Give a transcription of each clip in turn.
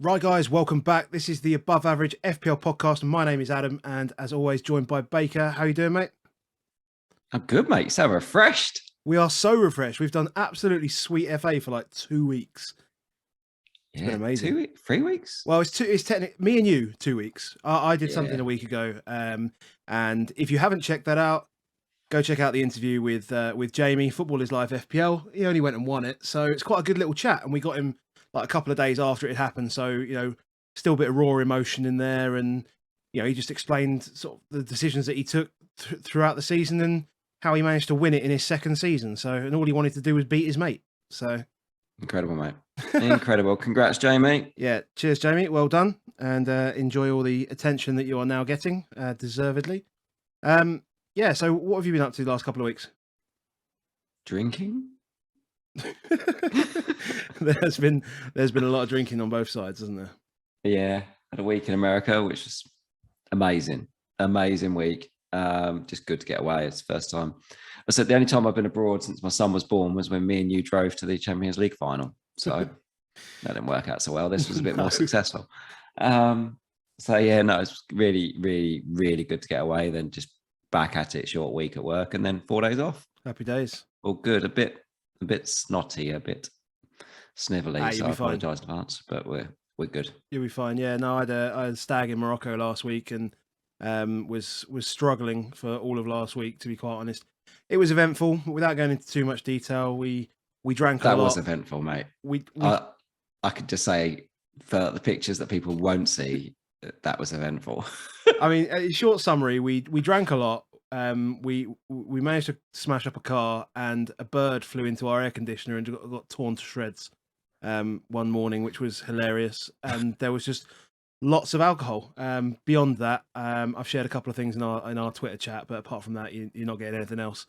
Right, guys, welcome back. This is the Above Average FPL podcast. My name is Adam, and as always, joined by Baker. How you doing, mate? I'm good, mate. So refreshed. We are so refreshed. We've done absolutely sweet FA for like 2 weeks. It's been amazing. 3 weeks. Well, it's technically me and you 2 weeks. I did something Yeah. a week ago, and if you haven't checked that out, go check out the interview with Jamie. Football is Live FPL. He only went and won it, so it's quite a good little chat. And we got him like a couple of days after it happened, so still a bit of raw emotion in there, and he just explained sort of the decisions that he took throughout the season and how he managed to win it in his second season. So, and all he wanted to do was beat his mate. So Incredible, mate. Incredible. Congrats, Jamie. yeah, cheers, Jamie. Well done, and enjoy all the attention that you are now getting, deservedly. Yeah. So, what have you been up to the last couple of weeks? Drinking? there's been a lot of drinking on both sides, hasn't there? Yeah. Had a week in America, which was amazing. Amazing week. Just good to get away. It's the first time. I said the only time I've been abroad since my son was born was when me and you drove to the Champions League final. So that didn't work out so well. This was a bit more successful. So yeah, no, it's really, really, really good to get away. Then just back at it, short week at work, and then 4 days off. Happy days. All good. A bit snotty, a bit snivelly. So I apologise in advance, but we're good. You'll be fine. Yeah, no, I had a stag in Morocco last week, and was struggling for all of last week, to be quite honest. It was eventful. Without going into too much detail, we drank a lot. That was eventful, mate. I could just say for the pictures that people won't see, that was eventful. I mean, a short summary: we drank a lot. We managed to smash up a car, and a bird flew into our air conditioner and got torn to shreds one morning, which was hilarious. And there was just lots of alcohol. Beyond that, I've shared a couple of things in our Twitter chat, but apart from that, you're not getting anything else.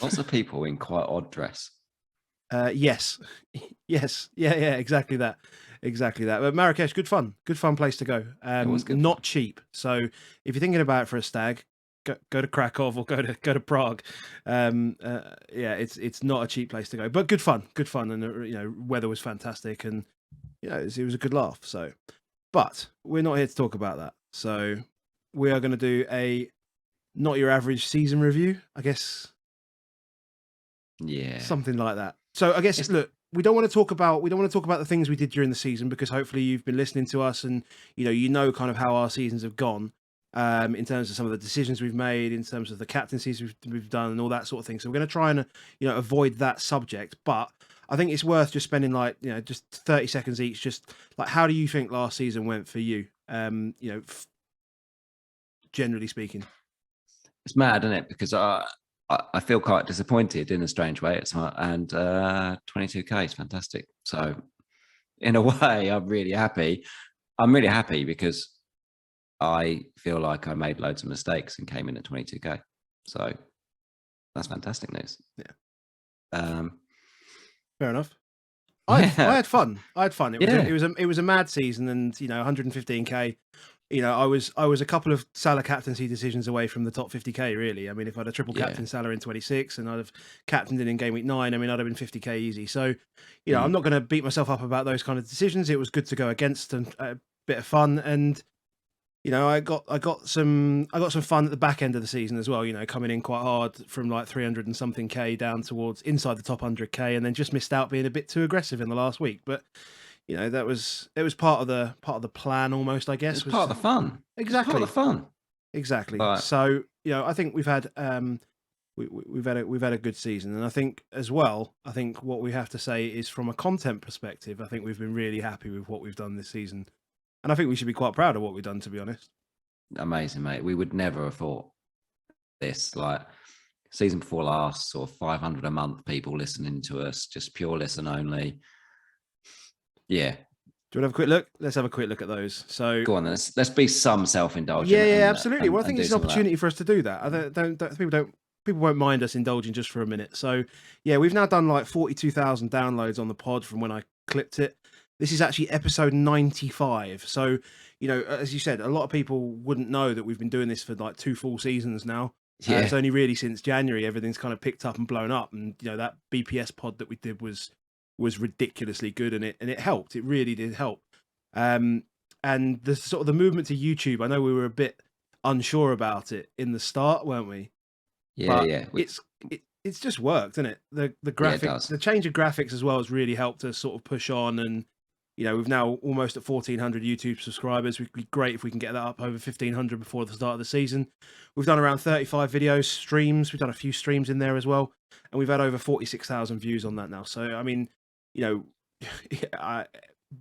Lots of people in quite odd dress. Yes, yeah, exactly that. But Marrakesh, good fun place to go. It was good. Not cheap. So if you're thinking about it for a stag, go to Krakow or go to Prague. Yeah, it's not a cheap place to go, but good fun, and weather was fantastic, and it was a good laugh. So, but we're not here to talk about that. So we are going to do a not your average season review, I guess. Yeah, something like that. So I guess look, we don't want to talk about the things we did during the season, because hopefully you've been listening to us and you know kind of how our seasons have gone. In terms of some of the decisions we've made, in terms of the captaincies we've done and all that sort of thing. So we're going to try and avoid that subject, but I think it's worth just spending just 30 seconds each, just like, how do you think last season went for you? Generally speaking, it's mad, isn't it? Because I feel quite disappointed in a strange way. And 22k is fantastic. So in a way, I'm really happy. I'm really happy because I feel like I made loads of mistakes and came in at 22k. So that's fantastic news. Yeah. Fair enough. I had fun. It was a mad season, and 115k. I was a couple of Salah captaincy decisions away from the top 50k. Really, I mean, if I'd have triple captain Salah in 26 and I'd have captained in game week 9, I mean, I'd have been 50k easy. So, I'm not going to beat myself up about those kind of decisions. It was good to go against, and a bit of fun, and I got some fun at the back end of the season as well. Coming in quite hard from like 300 and something k down towards inside the top 100k, and then just missed out being a bit too aggressive in the last week. But it was part of the plan almost, I guess. It's part of the fun. Exactly. Part of the fun. Exactly. Right. So I think we've had we've had a good season, and I think as well. I think what we have to say is, from a content perspective, I think we've been really happy with what we've done this season. And I think we should be quite proud of what we've done, to be honest. Amazing, mate. We would never have thought this. Like, season before last, sort of 500 a month people listening to us, just pure listen only. Yeah. Do you want to have a quick look? Let's have a quick look at those. So go on, then. Let's be some self-indulgent. Yeah, absolutely. Well, I think it's an opportunity for us to do that. People won't mind us indulging just for a minute. So yeah, we've now done like 42,000 downloads on the pod from when I clipped it. This is actually episode 95. So, as you said, a lot of people wouldn't know that we've been doing this for like 2 full seasons now. Yeah. It's only really since January everything's kind of picked up and blown up. And, that BPS pod that we did was ridiculously good, and it helped. It really did help. And the sort of the movement to YouTube, I know we were a bit unsure about it in the start, weren't we? Yeah. It's just worked, isn't it? The graphics, the change of graphics as well has really helped us sort of push on. And we've now almost at 1,400 YouTube subscribers. It'd be great if we can get that up over 1,500 before the start of the season. We've done around 35 videos, streams. We've done a few streams in there as well, and we've had over 46,000 views on that now. So I mean,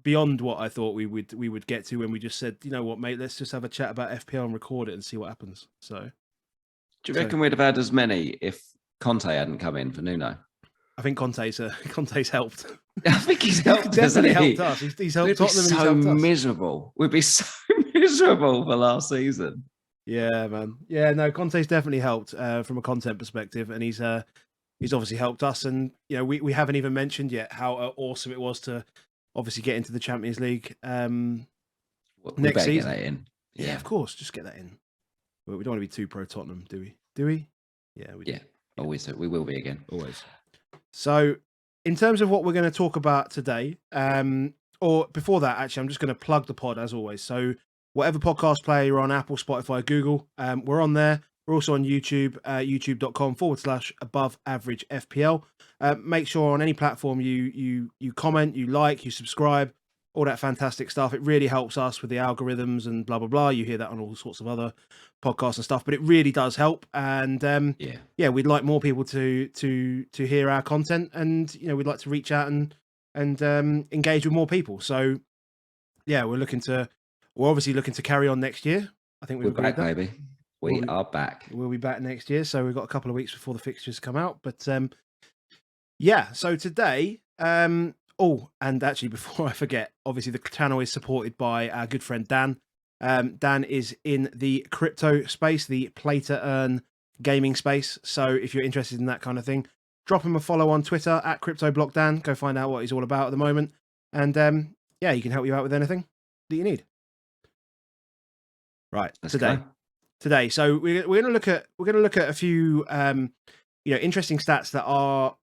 beyond what I thought we would get to when we just said, you know what, mate, let's just have a chat about FPL and record it and see what happens. So, do you reckon we'd have had as many if Conte hadn't come in for Nuno? I think Conte's helped. I think he's helped. Definitely helped us. He's helped Tottenham. So miserable. We'd be so miserable for last season. Yeah, man. Yeah, no, Conte's definitely helped from a content perspective, and he's obviously helped us. And we haven't even mentioned yet how awesome it was to obviously get into the Champions League next season. Get that in. Yeah, of course, just get that in. But we don't want to be too pro Tottenham, do we? Do we? Yeah, we do. Yeah, always. We will be again. Always. So, in terms of what we're going to talk about today, or before that, actually, I'm just going to plug the pod as always. So, whatever podcast player you're on, Apple, Spotify, Google, we're on there. We're also on YouTube, youtube.com/above-average-FPL. Make sure on any platform you comment, you like, you subscribe, all that fantastic stuff. It really helps us with the algorithms and blah, blah, blah. You hear that on all sorts of other podcasts and stuff, but it really does help. And we'd like more people to hear our content, and we'd like to reach out and engage with more people. So yeah, we're obviously looking to carry on next year. I think we're back, baby. We are back. We'll be back next year. So we've got a couple of weeks before the fixtures come out. But so today, and actually before I forget, obviously the channel is supported by our good friend Dan. Dan is in the crypto space, the play to earn gaming space. So if you're interested in that kind of thing, drop him a follow on Twitter at CryptoBlockDan. Go find out what he's all about at the moment. And he can help you out with anything that you need. Right. Today. So we're going to look at a few interesting stats that are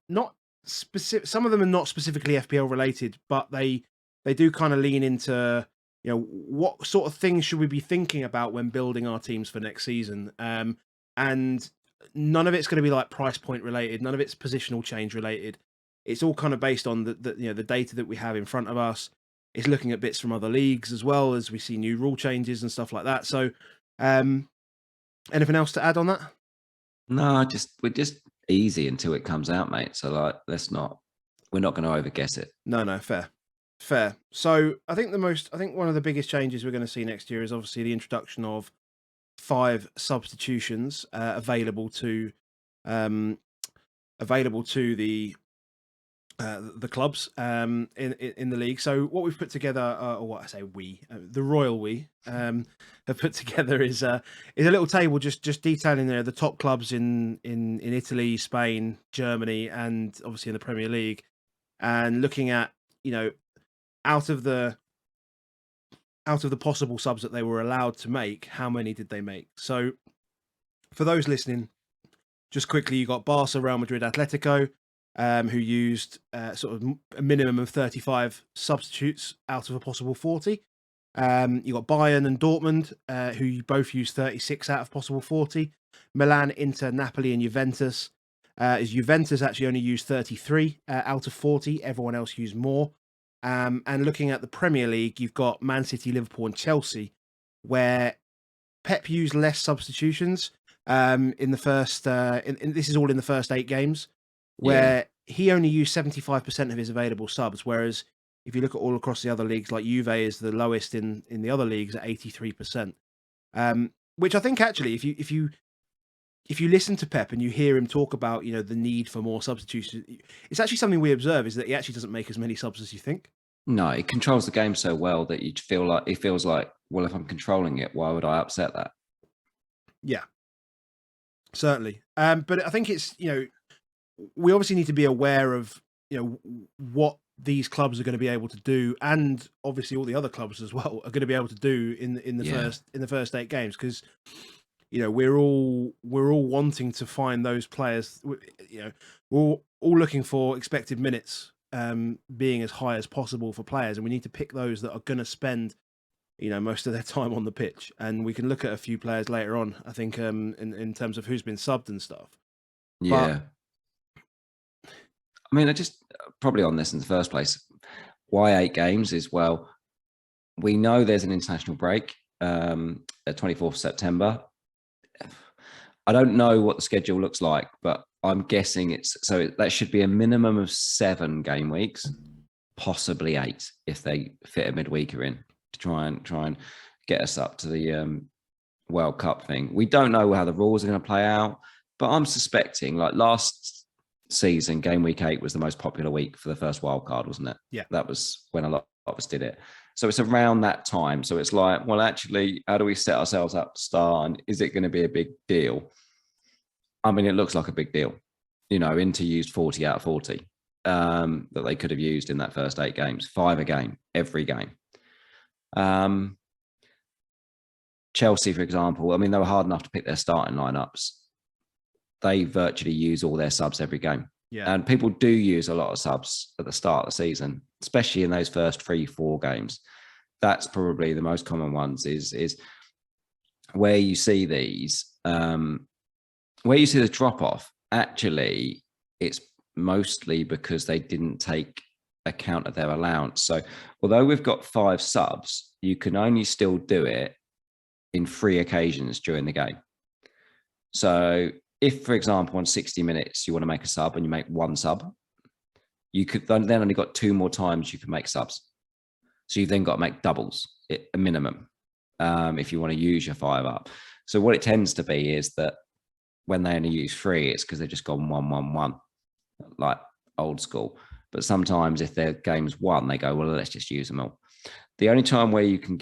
not specific. Some of them are not specifically FPL related, but they do kind of lean into what sort of things should we be thinking about when building our teams for next season. And none of it's going to be like price point related. None of it's positional change related. It's all kind of based on the data that we have in front of us. It's looking at bits from other leagues as well as we see new rule changes and stuff like that. So, anything else to add on that? No, we're just easy until it comes out, mate. So we're not going to overguess it. No, fair. So I think one of the biggest changes we're going to see next year is obviously the introduction of 5 substitutions available to the clubs in the league. So what we've put together, the royal we have put together is a little table just detailing the top clubs in Italy, Spain, Germany, and obviously in the Premier League, and looking at out of the possible subs that they were allowed to make, how many did they make? So for those listening, just quickly, you got Barca, Real Madrid, Atletico, who used sort of a minimum of 35 substitutes out of a possible 40. You got Bayern and Dortmund, who both used 36 out of possible 40. Milan, Inter, Napoli, and Juventus. Juventus actually only used 33 out of 40. Everyone else used more. And looking at the Premier League, you've got Man City, Liverpool, and Chelsea, where Pep used less substitutions in the first. This is all in the first 8 games, where he only used 75% of his available subs, whereas if you look at all across the other leagues, like Juve is the lowest in the other leagues at 83%. Which I think actually, if you listen to Pep and you hear him talk about the need for more substitutions, it's actually something we observe is that he actually doesn't make as many subs as you think. No, he controls the game so well that he feels like, well, if I'm controlling it, why would I upset that? Yeah, certainly. But I think it's we obviously need to be aware of what these clubs are going to be able to do, and obviously all the other clubs as well are going to be able to do in the first 8 games, because we're all wanting to find those players. We're all looking for expected minutes being as high as possible for players, and we need to pick those that are going to spend most of their time on the pitch. And we can look at a few players later on, I think, in terms of who's been subbed and stuff. Yeah. I mean, I just probably on this in the first place. Why 8 games is, well, we know there's an international break at 24th of September. I don't know what the schedule looks like, but I'm guessing that should be a minimum of 7 game weeks, possibly 8 if they fit a midweeker in to try and get us up to the World Cup thing. We don't know how the rules are going to play out, but I'm suspecting, like last season, game week 8 was the most popular week for the first wild card, wasn't it? Yeah. That was when a lot of us did it. So it's around that time. So it's like, well, actually, how do we set ourselves up to start? And is it going to be a big deal? I mean, it looks like a big deal. Inter used 40 out of 40 that they could have used in that first 8 games, 5 a game, every game. Chelsea, for example, I mean, they were hard enough to pick their starting lineups. They virtually use all their subs every game. Yeah. And people do use a lot of subs at the start of the season, especially in those first 3-4 games. That's probably the most common ones is where you see these, where you see the drop off. Actually, it's mostly because they didn't take account of their allowance. So although we've got 5 subs, you can only still do it in 3 occasions during the game. So if, for example, on 60 minutes, you want to make a sub and you make 1 sub, you could then only got 2 more times you can make subs. So you've then got to make doubles, a minimum, if you want to use your 5 up. So what it tends to be is that when they only use 3, it's because they've just gone 1-1-1, like old school. But sometimes if their game's 1, they go, well, let's just use them all. The only time where you can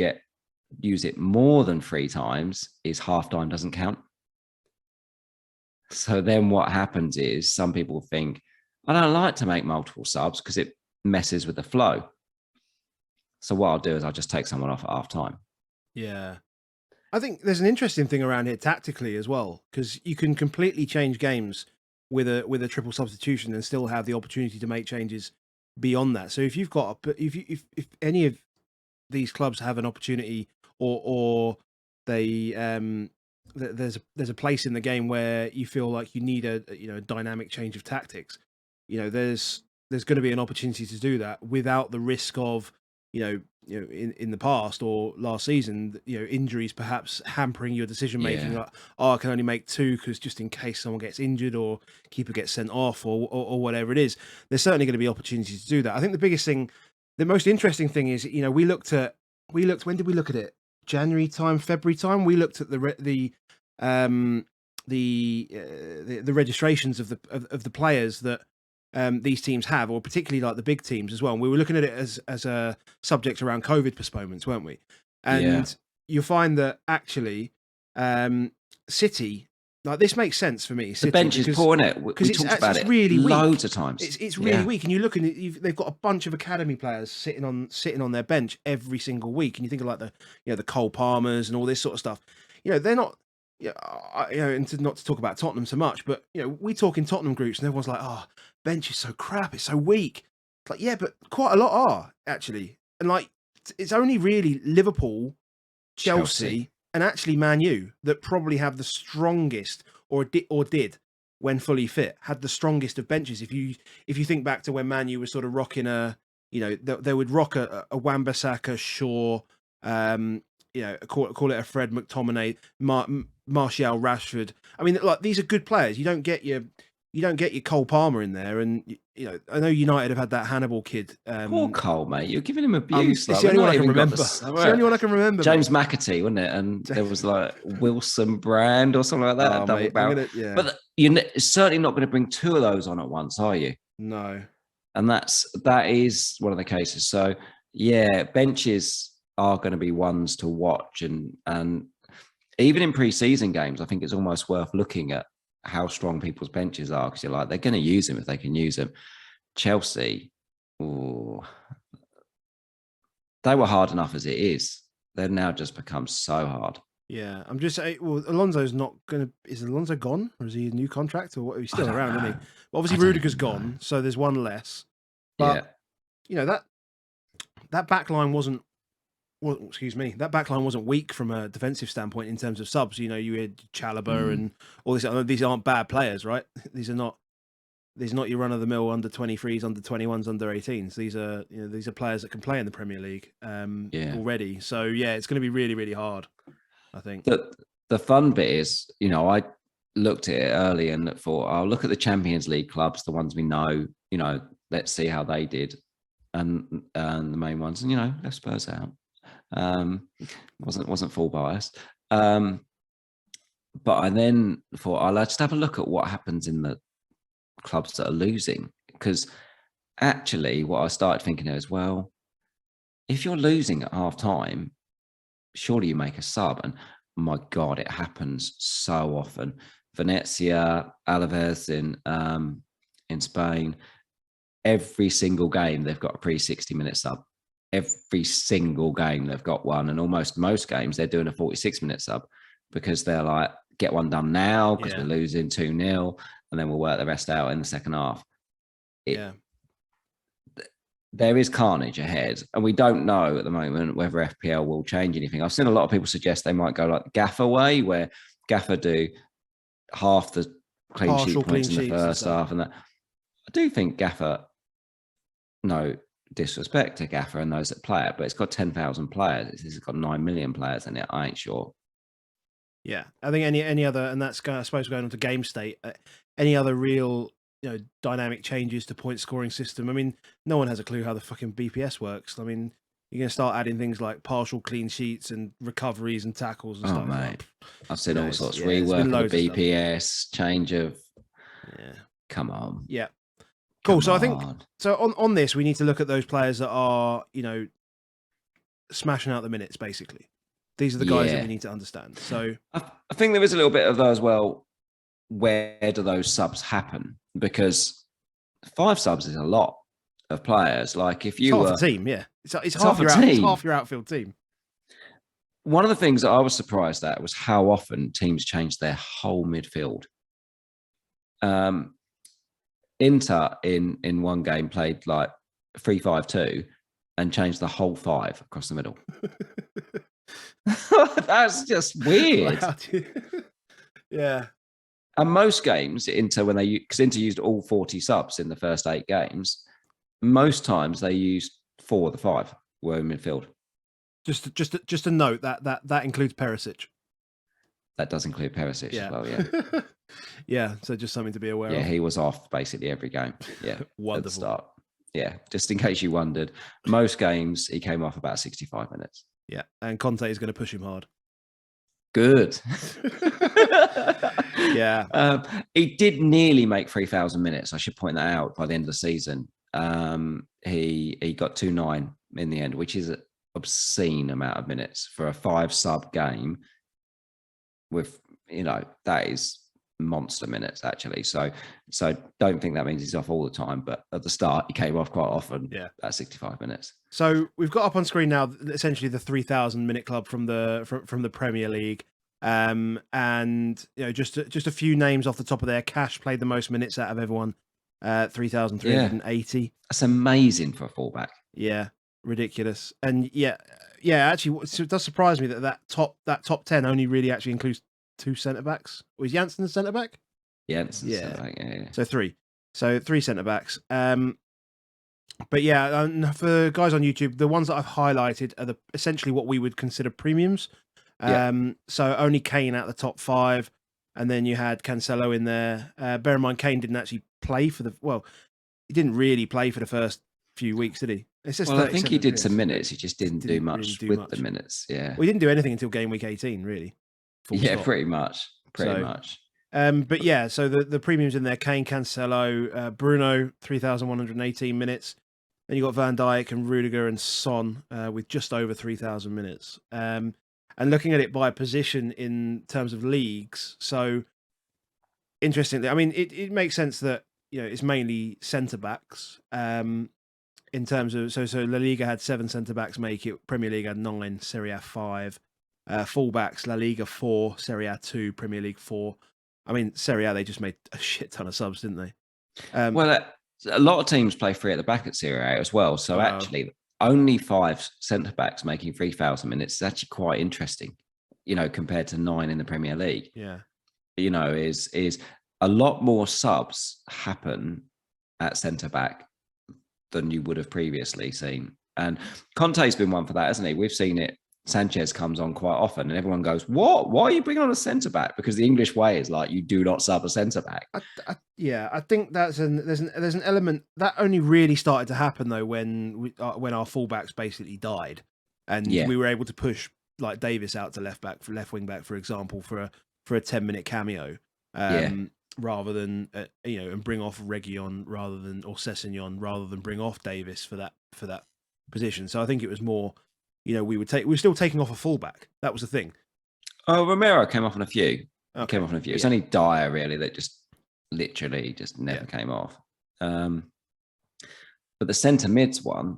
use it more than 3 times is halftime doesn't count. So then what happens is some people think, I don't like to make multiple subs because it messes with the flow. So what I'll do is I'll just take someone off at half time. Yeah. I think there's an interesting thing around here tactically as well, because you can completely change games with a triple substitution and still have the opportunity to make changes beyond that. So if you've got if any of these clubs have an opportunity or they there's a place in the game where you feel like you need a dynamic change of tactics, there's going to be an opportunity to do that without the risk of in the past or last season, injuries perhaps hampering your decision making. Yeah. Like, I can only make 2 because just in case someone gets injured or keeper gets sent off or whatever it is. There's certainly going to be opportunities to do that. I think the biggest thing, the most interesting thing is, we looked when did we look at it? January time, February time. We looked at the registrations of the players that these teams have, or particularly like the big teams as well. And we were looking at it as a subject around COVID postponements, weren't we? And you find that actually City, like, this makes sense for me. City, the bench is poor, isn't it? We talked about it really loads of times. It's really weak, and you look and they've got a bunch of academy players sitting on their bench every single week, and you think of like the Cole Palmers and all this sort of stuff. They're not. And not to talk about Tottenham so much, but we talk in Tottenham groups, and everyone's like, "Oh, bench is so crap, it's so weak." It's like, yeah, but quite a lot are actually, and like it's only really Liverpool, Chelsea, and actually Man U that probably have the strongest, or did when fully fit, had the strongest of benches. If you think back to when Man U was sort of rocking they would rock a Wan-Bissaka, Shaw, call it a Fred McTominay, Martial, Rashford. I mean, like, these are good players. You don't get your Cole Palmer in there, and I know United have had that Hannibal kid. Poor Cole, mate. You're giving him abuse. It's the only one I can remember. It's the only one I can remember. James McAtee, wasn't it? And there was like Wilson Brand or something like that. Mate, But you're certainly not going to bring 2 of those on at once, are you? No. And that is one of the cases. So yeah, benches are going to be ones to watch, and even in pre-season games, I think it's almost worth looking at how strong people's benches are, because you're like, they're going to use them if they can use them. Chelsea, they were hard enough as it is. They've now just become so hard. Yeah, I'm just saying. Well, Alonso's not going to. Is Alonso gone, or is he a new contract, or what? He's still around, isn't he? Well, obviously Rudiger's gone, so there's one less. But that back line wasn't. Well, excuse me, that backline wasn't weak from a defensive standpoint in terms of subs. You had Chalobah and all this. These aren't bad players, right? These are not your run of the mill under 23s, under 21s, under 18s. These are players that can play in the Premier League already. So it's going to be really, really hard, I think. The fun bit is, I looked at it early and thought, I'll look at the Champions League clubs, the ones we know. Let's see how they did, and the main ones, and left Spurs out. Wasn't full bias, but I then thought I'll just have a look at what happens in the clubs that are losing, because actually what I started thinking is, well, if you're losing at half time, surely you make a sub. And my God, it happens so often. Venezia, Alaves in Spain, every single game they've got a pre 60-minute sub. Every single game they've got one, and almost most games they're doing a 46-minute sub, because they're like, get one done now because we're losing 2-0, and then we'll work the rest out in the second half. There is carnage ahead, and we don't know at the moment whether FPL will change anything. I've seen a lot of people suggest they might go like the Gaffer way, where Gaffer do half the clean sheet points in the first half, and that. I do think Gaffer, no disrespect to Gaffer and those that play it, but it's got 10,000 players. It's got 9 million players in it. I ain't sure. Yeah, I think any other, and that's I suppose going on to game state, any other real dynamic changes to point scoring system. I mean, no one has a clue how the fucking BPS works. I mean, you're going to start adding things like partial clean sheets and recoveries and tackles and stuff. Mate, I've seen all sorts. Rework of the BPS, change of. Yeah. Come on. Yeah. Cool. So I think on this, we need to look at those players that are, smashing out the minutes, basically. These are the guys that we need to understand. So I think there is a little bit of that as well. Where do those subs happen? Because 5 subs is a lot of players. Like if you half a team, it's half your team. It's half your outfield team. One of the things that I was surprised at was how often teams changed their whole midfield. Inter in one game played like 3-5-2 and changed the whole 5 across the middle. That's weird. Yeah. And most games, Inter, because Inter used all 40 subs in the first 8 games, most times they used 4 of the 5 were in midfield. Just a note that includes Perisic. That does include Perisic as well, yeah. Yeah, so just something to be aware of. Yeah, he was off basically every game. Yeah, wonderful. At the start. Yeah, just in case you wondered, most games he came off about 65 minutes. Yeah, and Conte is going to push him hard. Good. Yeah. He did nearly make 3,000 minutes. I should point that out by the end of the season. He got 2.9 in the end, which is an obscene amount of minutes for a 5-sub game. With that is monster minutes actually. So don't think that means he's off all the time, but at the start he came off quite often. Yeah, at 65 minutes. So we've got up on screen now essentially the 3,000 minute club from the Premier League, and just a few names off the top of there. Cash played the most minutes out of everyone, 3,380. That's amazing for a fullback. Yeah, ridiculous. And actually, it does surprise me that top 10 only really actually includes 2 centre backs. Was Janssen the centre back? Janssen, yeah. So 3 centre backs. But for guys on YouTube, the ones that I've highlighted are essentially what we would consider premiums. So only Kane out the top 5, and then you had Cancelo in there. Bear in mind, Kane didn't actually play he didn't really play for the first few weeks, did he? It's just I think he did some minutes. He just didn't do much with the minutes. Yeah. Well, he didn't do anything until game week 18, really. Pretty much. But yeah, so the premiums in there: Kane, Cancelo, Bruno, 3,118 minutes. Then you got Van Dijk and Rudiger and Son with just over 3,000 minutes. And looking at it by position in terms of leagues, so interestingly, I mean, it makes sense that it's mainly centre backs. In terms of so La Liga had 7 centre backs make it. Premier League had 9, Serie A 5. Fullbacks, La Liga 4, Serie A 2, Premier League 4. I mean, Serie A, they just made a shit ton of subs, didn't they? a lot of teams play 3 at the back at Serie A as well. So actually, only 5 centre backs making 3,000 minutes is actually quite interesting, compared to 9 in the Premier League. Yeah. Is a lot more subs happen at centre back than you would have previously seen. And Conte's been one for that, hasn't he? We've seen it. Sanchez comes on quite often, and everyone goes, "What? Why are you bringing on a centre back?" Because the English way is like you do not sub a centre back. I think there's an element that only really started to happen though when our fullbacks basically died, and we were able to push like Davis out to left wing back, for example, for a 10-minute cameo, rather than and bring off Reguilon or Sessegnon rather than bring off Davis for that position. So I think it was more. We were still taking off a fullback. That was the thing. Oh, Romero came off on a few. Okay. Came off on a few. It's only Dyer really that just literally just never came off. But the centre mids one,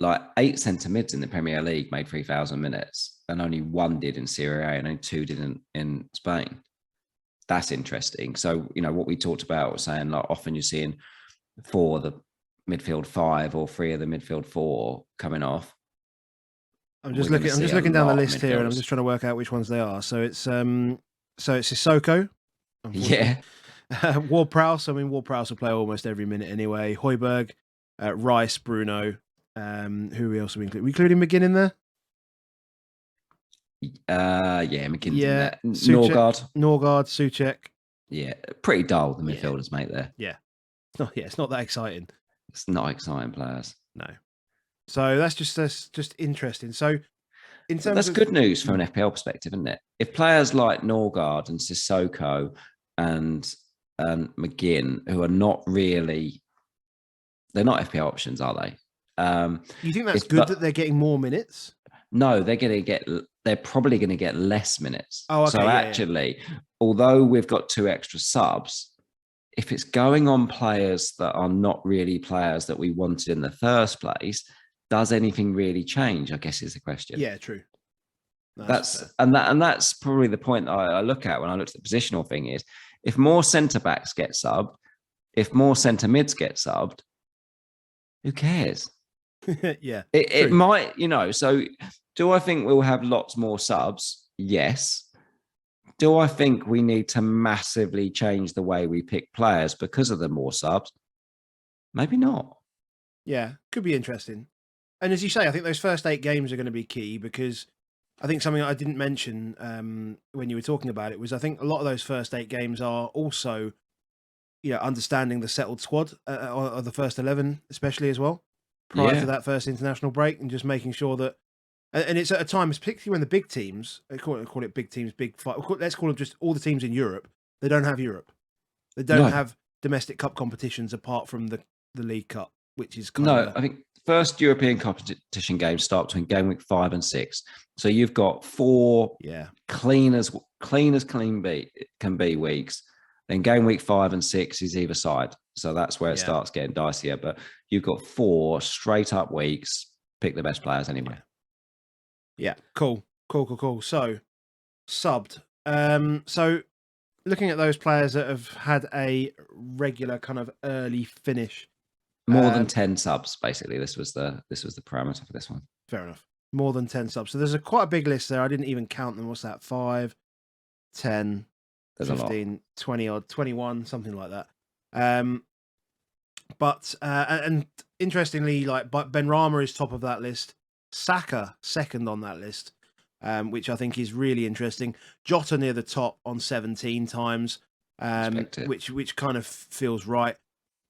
like 8 centre mids in the Premier League made 3,000 minutes, and only 1 did in Serie A, and only 2 did in Spain. That's interesting. So what we talked about was saying like often you're seeing 4 of the midfield 5 or 3 of the midfield 4 coming off. I'm just looking down the list here, and I'm just trying to work out which ones they are. So it's Sissoko. Yeah. Ward-Prowse. I mean, Ward-Prowse will play almost every minute anyway. Højbjerg, Rice, Bruno. Who else are we including? We including McGinn in there? McGinn's in there. Norgard, Souček. Yeah, pretty dull, the midfielders, mate, there. Yeah. It's not that exciting. It's not exciting players. No. So that's just interesting. So in terms that's good news from an FPL perspective, isn't it? If players like Norgard and Sissoko and McGinn, who are not really, they're not FPL options, are they? You think that's good that they're getting more minutes? No, they're probably going to get less minutes. Oh, okay. So actually, although we've got 2 extra subs, if it's going on players that are not really players that we wanted in the first place, does anything really change? I guess is the question. Yeah, true. That's probably the point that I look at when I look at the positional thing is if more centre backs get subbed, if more centre mids get subbed, who cares? Yeah, it might, So do I think we'll have lots more subs? Yes. Do I think we need to massively change the way we pick players because of the more subs? Maybe not. Yeah, could be interesting. And as you say, I think those first 8 games are going to be key because I think something I didn't mention when you were talking about it was I think a lot of those first 8 games are also, understanding the settled squad of the first 11, especially as well, prior to that first international break, and just making sure that. And it's at a time, particularly when the big teams, call it big teams, big five. Let's call them just all the teams in Europe. They don't have Europe. They don't have domestic cup competitions apart from the League Cup, which is I think first European competition games start between game week 5 and 6. So you've got 4 clean as can be weeks. Then game week 5 and 6 is either side. So that's where it starts getting dicier. But you've got 4 straight up weeks. Pick the best players anyway. Yeah, cool. So, subbed. So, looking at those players that have had a regular kind of early finish, more than 10 subs. Basically, this was the parameter for this one. Fair enough. More than 10 subs. So there's quite a big list there. I didn't even count them. What's that? 5, 10, there's 15, 20 odd, 21, something like that. But and interestingly, like Benrahma is top of that list. Saka second on that list, which I think is really interesting. Jota near the top on 17 times, which kind of feels right.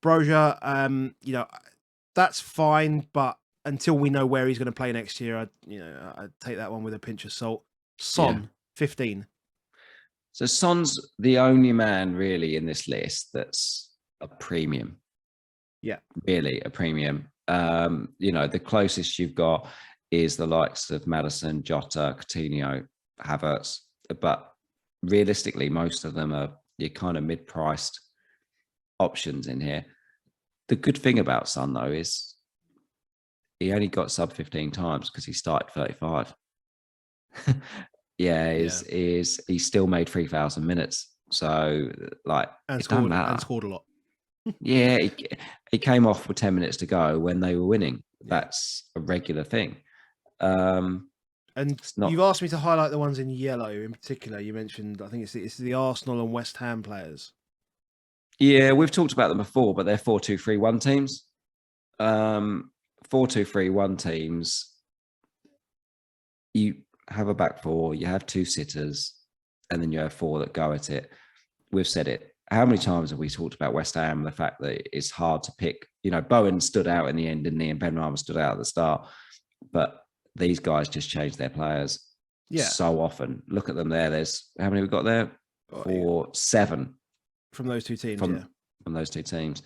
Broja, that's fine, but until we know where he's going to play next year, I'd take that one with a pinch of salt. Son, 15. So Son's the only man really in this list that's a premium. Yeah, really a premium. The closest you've got is the likes of Maddison, Jota, Coutinho, Havertz, but realistically, most of them are your kind of mid-priced options in here. The good thing about Son, though, is he only got sub 15 times because he started 35. He still made 3,000 minutes. So, like, and it doesn't matter. And scored a lot. Yeah, he came off with 10 minutes to go when they were winning. Yeah. That's a regular thing. And you've asked me to highlight the ones in yellow in particular. You mentioned, I think it's the Arsenal and West Ham players. Yeah, we've talked about them before, but they're 4-2-3-1 teams. 4-2-3-1 teams. You have a back four, you have two sitters, and then you have four that go at it. We've said it. How many times have we talked about West Ham? The fact that it's hard to pick. You know, Bowen stood out in the end, didn't he? And Benrahma stood out at the start. But these guys just change their players so often. Look at them there. There's how many we got there? 7 from those two teams. From those two teams.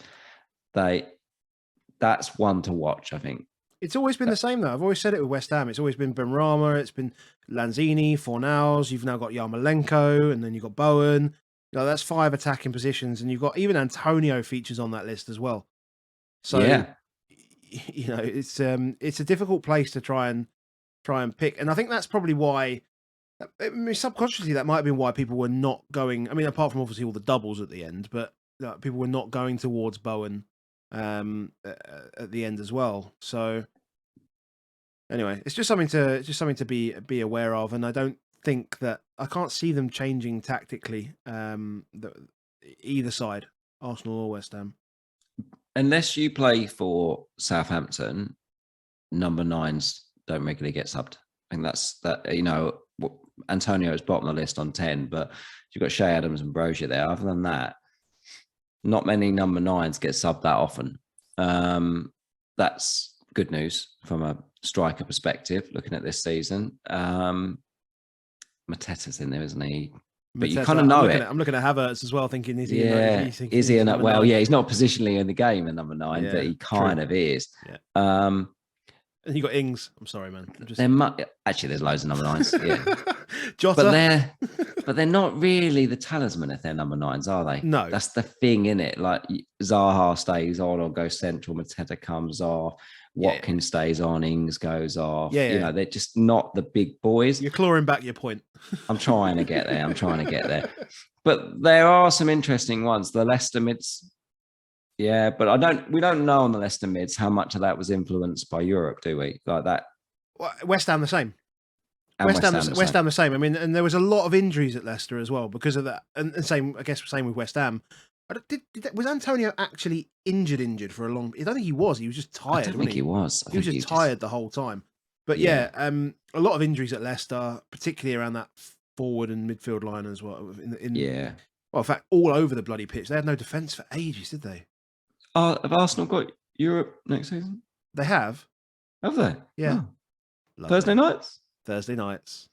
That's one to watch, I think. It's always been the same, though. I've always said it with West Ham. It's always been Benrahma, it's been Lanzini, Fornals. You've now got Yarmolenko, and then you've got Bowen. You know, that's 5 attacking positions, and you've got even Antonio features on that list as well. So, you know, it's a difficult place to try and pick, and I think that's probably why. I mean, subconsciously, that might have been why people were not going. I mean, apart from obviously all the doubles at the end, but people were not going towards Bowen at the end as well. So anyway, it's just something to be aware of, and I don't think that I can't see them changing tactically either side, Arsenal or West Ham, unless you play for Southampton. Number 9s don't regularly get subbed. I think that's that. You know, Antonio's bottom of the list on 10, but you've got Shea Adams and Brozier there. Other than that, not many number 9s get subbed that often. That's good news from a striker perspective, looking at this season. Mateta's in there, isn't he? But you kind of know it. I'm looking at Havertz as well, thinking, is he? Is he? Well, yeah, he's not positionally in the game at number 9, but he kind of is. Yeah. And you got Ings. I'm sorry, man. Actually, there's loads of number 9s. Yeah. Jota. But they're not really the talisman if they're number 9s, are they? No. That's the thing, in it. Like Zaha stays on or goes central, Mateta comes off, Watkins stays on, Ings goes off. You know, they're just not the big boys. You're clawing back your point. I'm trying to get there. But there are some interesting ones. The Leicester mids. Yeah, but we don't know on the Leicester mids how much of that was influenced by Europe, do we? Like that. West Ham the same. West Ham the same. I mean, and there was a lot of injuries at Leicester as well because of that. And same with West Ham. Was Antonio actually injured for a long? I don't think he was. He was just tired. I don't think he was. He was just tired the whole time. But a lot of injuries at Leicester, particularly around that forward and midfield line as well. Well, in fact, all over the bloody pitch. They had no defence for ages, did they? Have Arsenal got Europe next season? They have. Have they? Yeah. Oh. Thursday nights.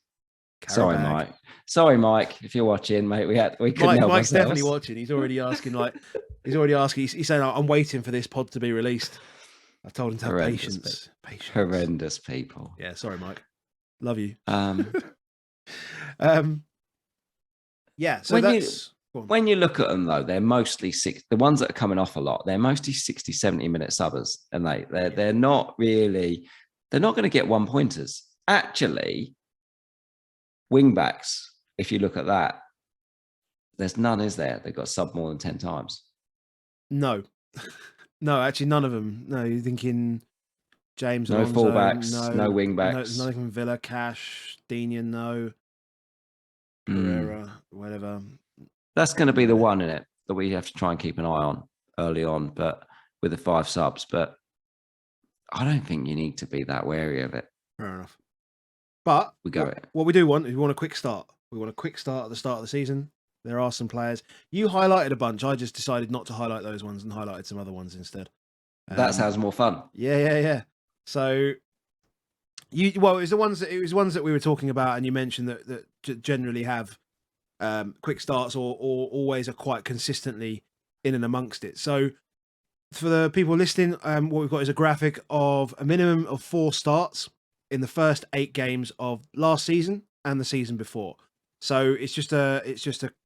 Sorry, Mike. Sorry, Mike. If you're watching, mate, we couldn't help Mike's ourselves. definitely watching. He's already asking. He's saying, "I'm waiting for this pod to be released." I told him to have patience. Horrendous people. Yeah. Sorry, Mike. Love you. Yeah. So when you look at them, though, they're mostly the ones that are coming off a lot. They're mostly 60, 70-minute subbers, and they're not really. They're not going to get 1-pointers. Actually, wing backs, if you look at that, there's none, is there? They've got sub more than 10 times. No. No, actually, none of them. No, you're thinking James No Alonso, fullbacks, no wing backs. None from Villa, Cash, Dinian, no. Pereira, whatever. That's going to be the one in it that we have to try and keep an eye on early on, but with the 5 subs. But I don't think you need to be that wary of it. Fair enough. But what we do want is we want a quick start. We want a quick start at the start of the season. There are some players. You highlighted a bunch. I just decided not to highlight those ones and highlighted some other ones instead. That sounds more fun. Yeah. So it was ones that we were talking about, and you mentioned that generally have quick starts or always are quite consistently in and amongst it. So for the people listening, what we've got is a graphic of a minimum of 4 starts in the first 8 games of last season and the season before. So it's just a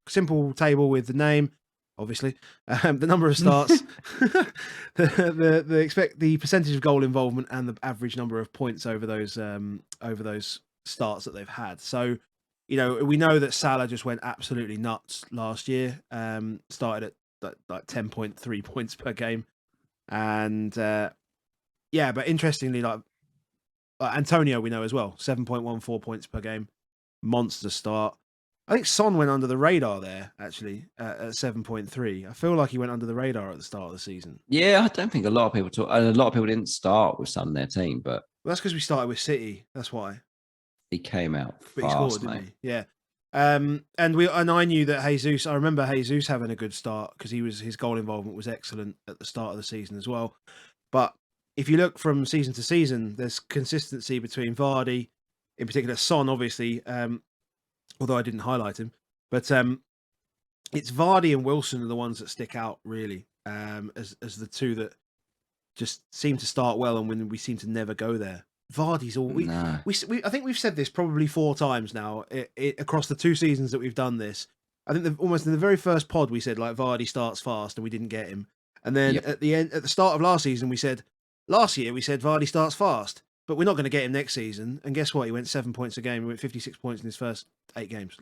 simple table with the name, obviously, the number of starts, the percentage of goal involvement, and the average number of points over those starts that they've had. So, you know, we know that Salah just went absolutely nuts last year. Started at like 10.3 points per game, and yeah, but interestingly, like Antonio, we know as well, 7.14 points per game, monster start. I think Son went under the radar there actually at 7.3. I feel like he went under the radar at the start of the season. Yeah, I don't think a lot of people talk. And a lot of people didn't start with Son in their team, but Well, that's because we started with City. That's why. he came out But fast, he scored, mate. didn't he? Yeah. And I knew that Jesus. I remember Jesus having a good start because his goal involvement was excellent at the start of the season as well. But if you look from season to season, there's consistency between Vardy, in particular Son, obviously. Although I didn't highlight him, but it's Vardy and Wilson are the ones that stick out really, as the two that just seem to start well, and when we seem to never go there. Vardy's all we I think we've said this probably 4 times now across the 2 seasons that we've done this. I think almost in the very first pod we said like Vardy starts fast and we didn't get him, and then at the start of last season last year we said Vardy starts fast, but we're not going to get him next season. And guess what? He went 7 points a game. He went 56 points in his first 8 games.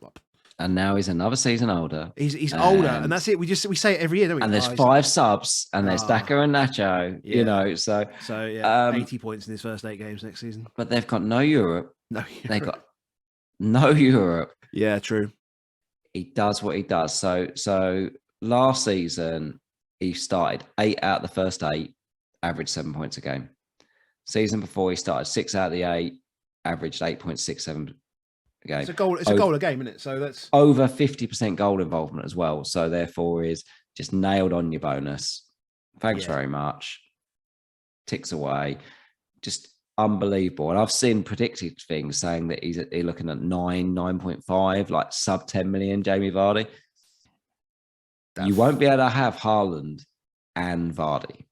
And now he's another season older. He's older, and that's it. We say it every year, don't we? And there's 5 subs, and there's Daka and Nacho. Yeah. You know, so yeah, 80 points in his first 8 games next season. But they've got no Europe. They got no Europe. Yeah, true. He does what he does. So last season he started 8 out of the first 8, averaged 7 points a game. Season before he started 6 out of the 8, averaged 8.67 a game. It's a goal a game, isn't it? So that's over 50% goal involvement as well. So therefore is just nailed on your bonus. Thanks very much. Ticks away. Just unbelievable. And I've seen predicted things saying that he's looking at 9.5, like sub 10 million, Jamie Vardy. You won't be able to have Haaland and Vardy.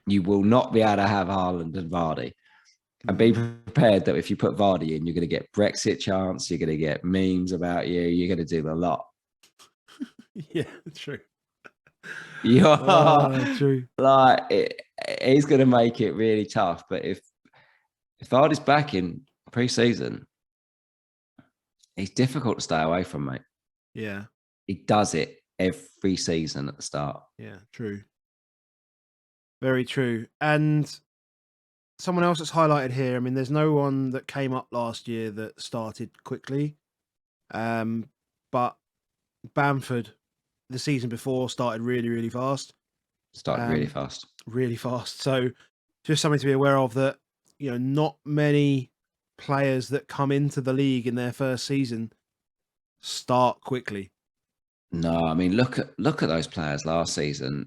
You will not be able to have Haaland and Vardy. And be prepared that if you put Vardy in, you're going to get Brexit chants, you're going to get memes about you, you're going to do a lot. Yeah, true. True. Like, he's going to make it really tough. But if Vardy's back in pre-season, he's difficult to stay away from, mate. Yeah. He does it every season at the start. Yeah, true. Very true. And someone else that's highlighted here, I mean, there's no one that came up last year that started quickly. But Bamford, the season before, started really, really fast. Really fast. Really fast. So just something to be aware of, that, you know, not many players that come into the league in their first season start quickly. No, I mean, look at those players last season.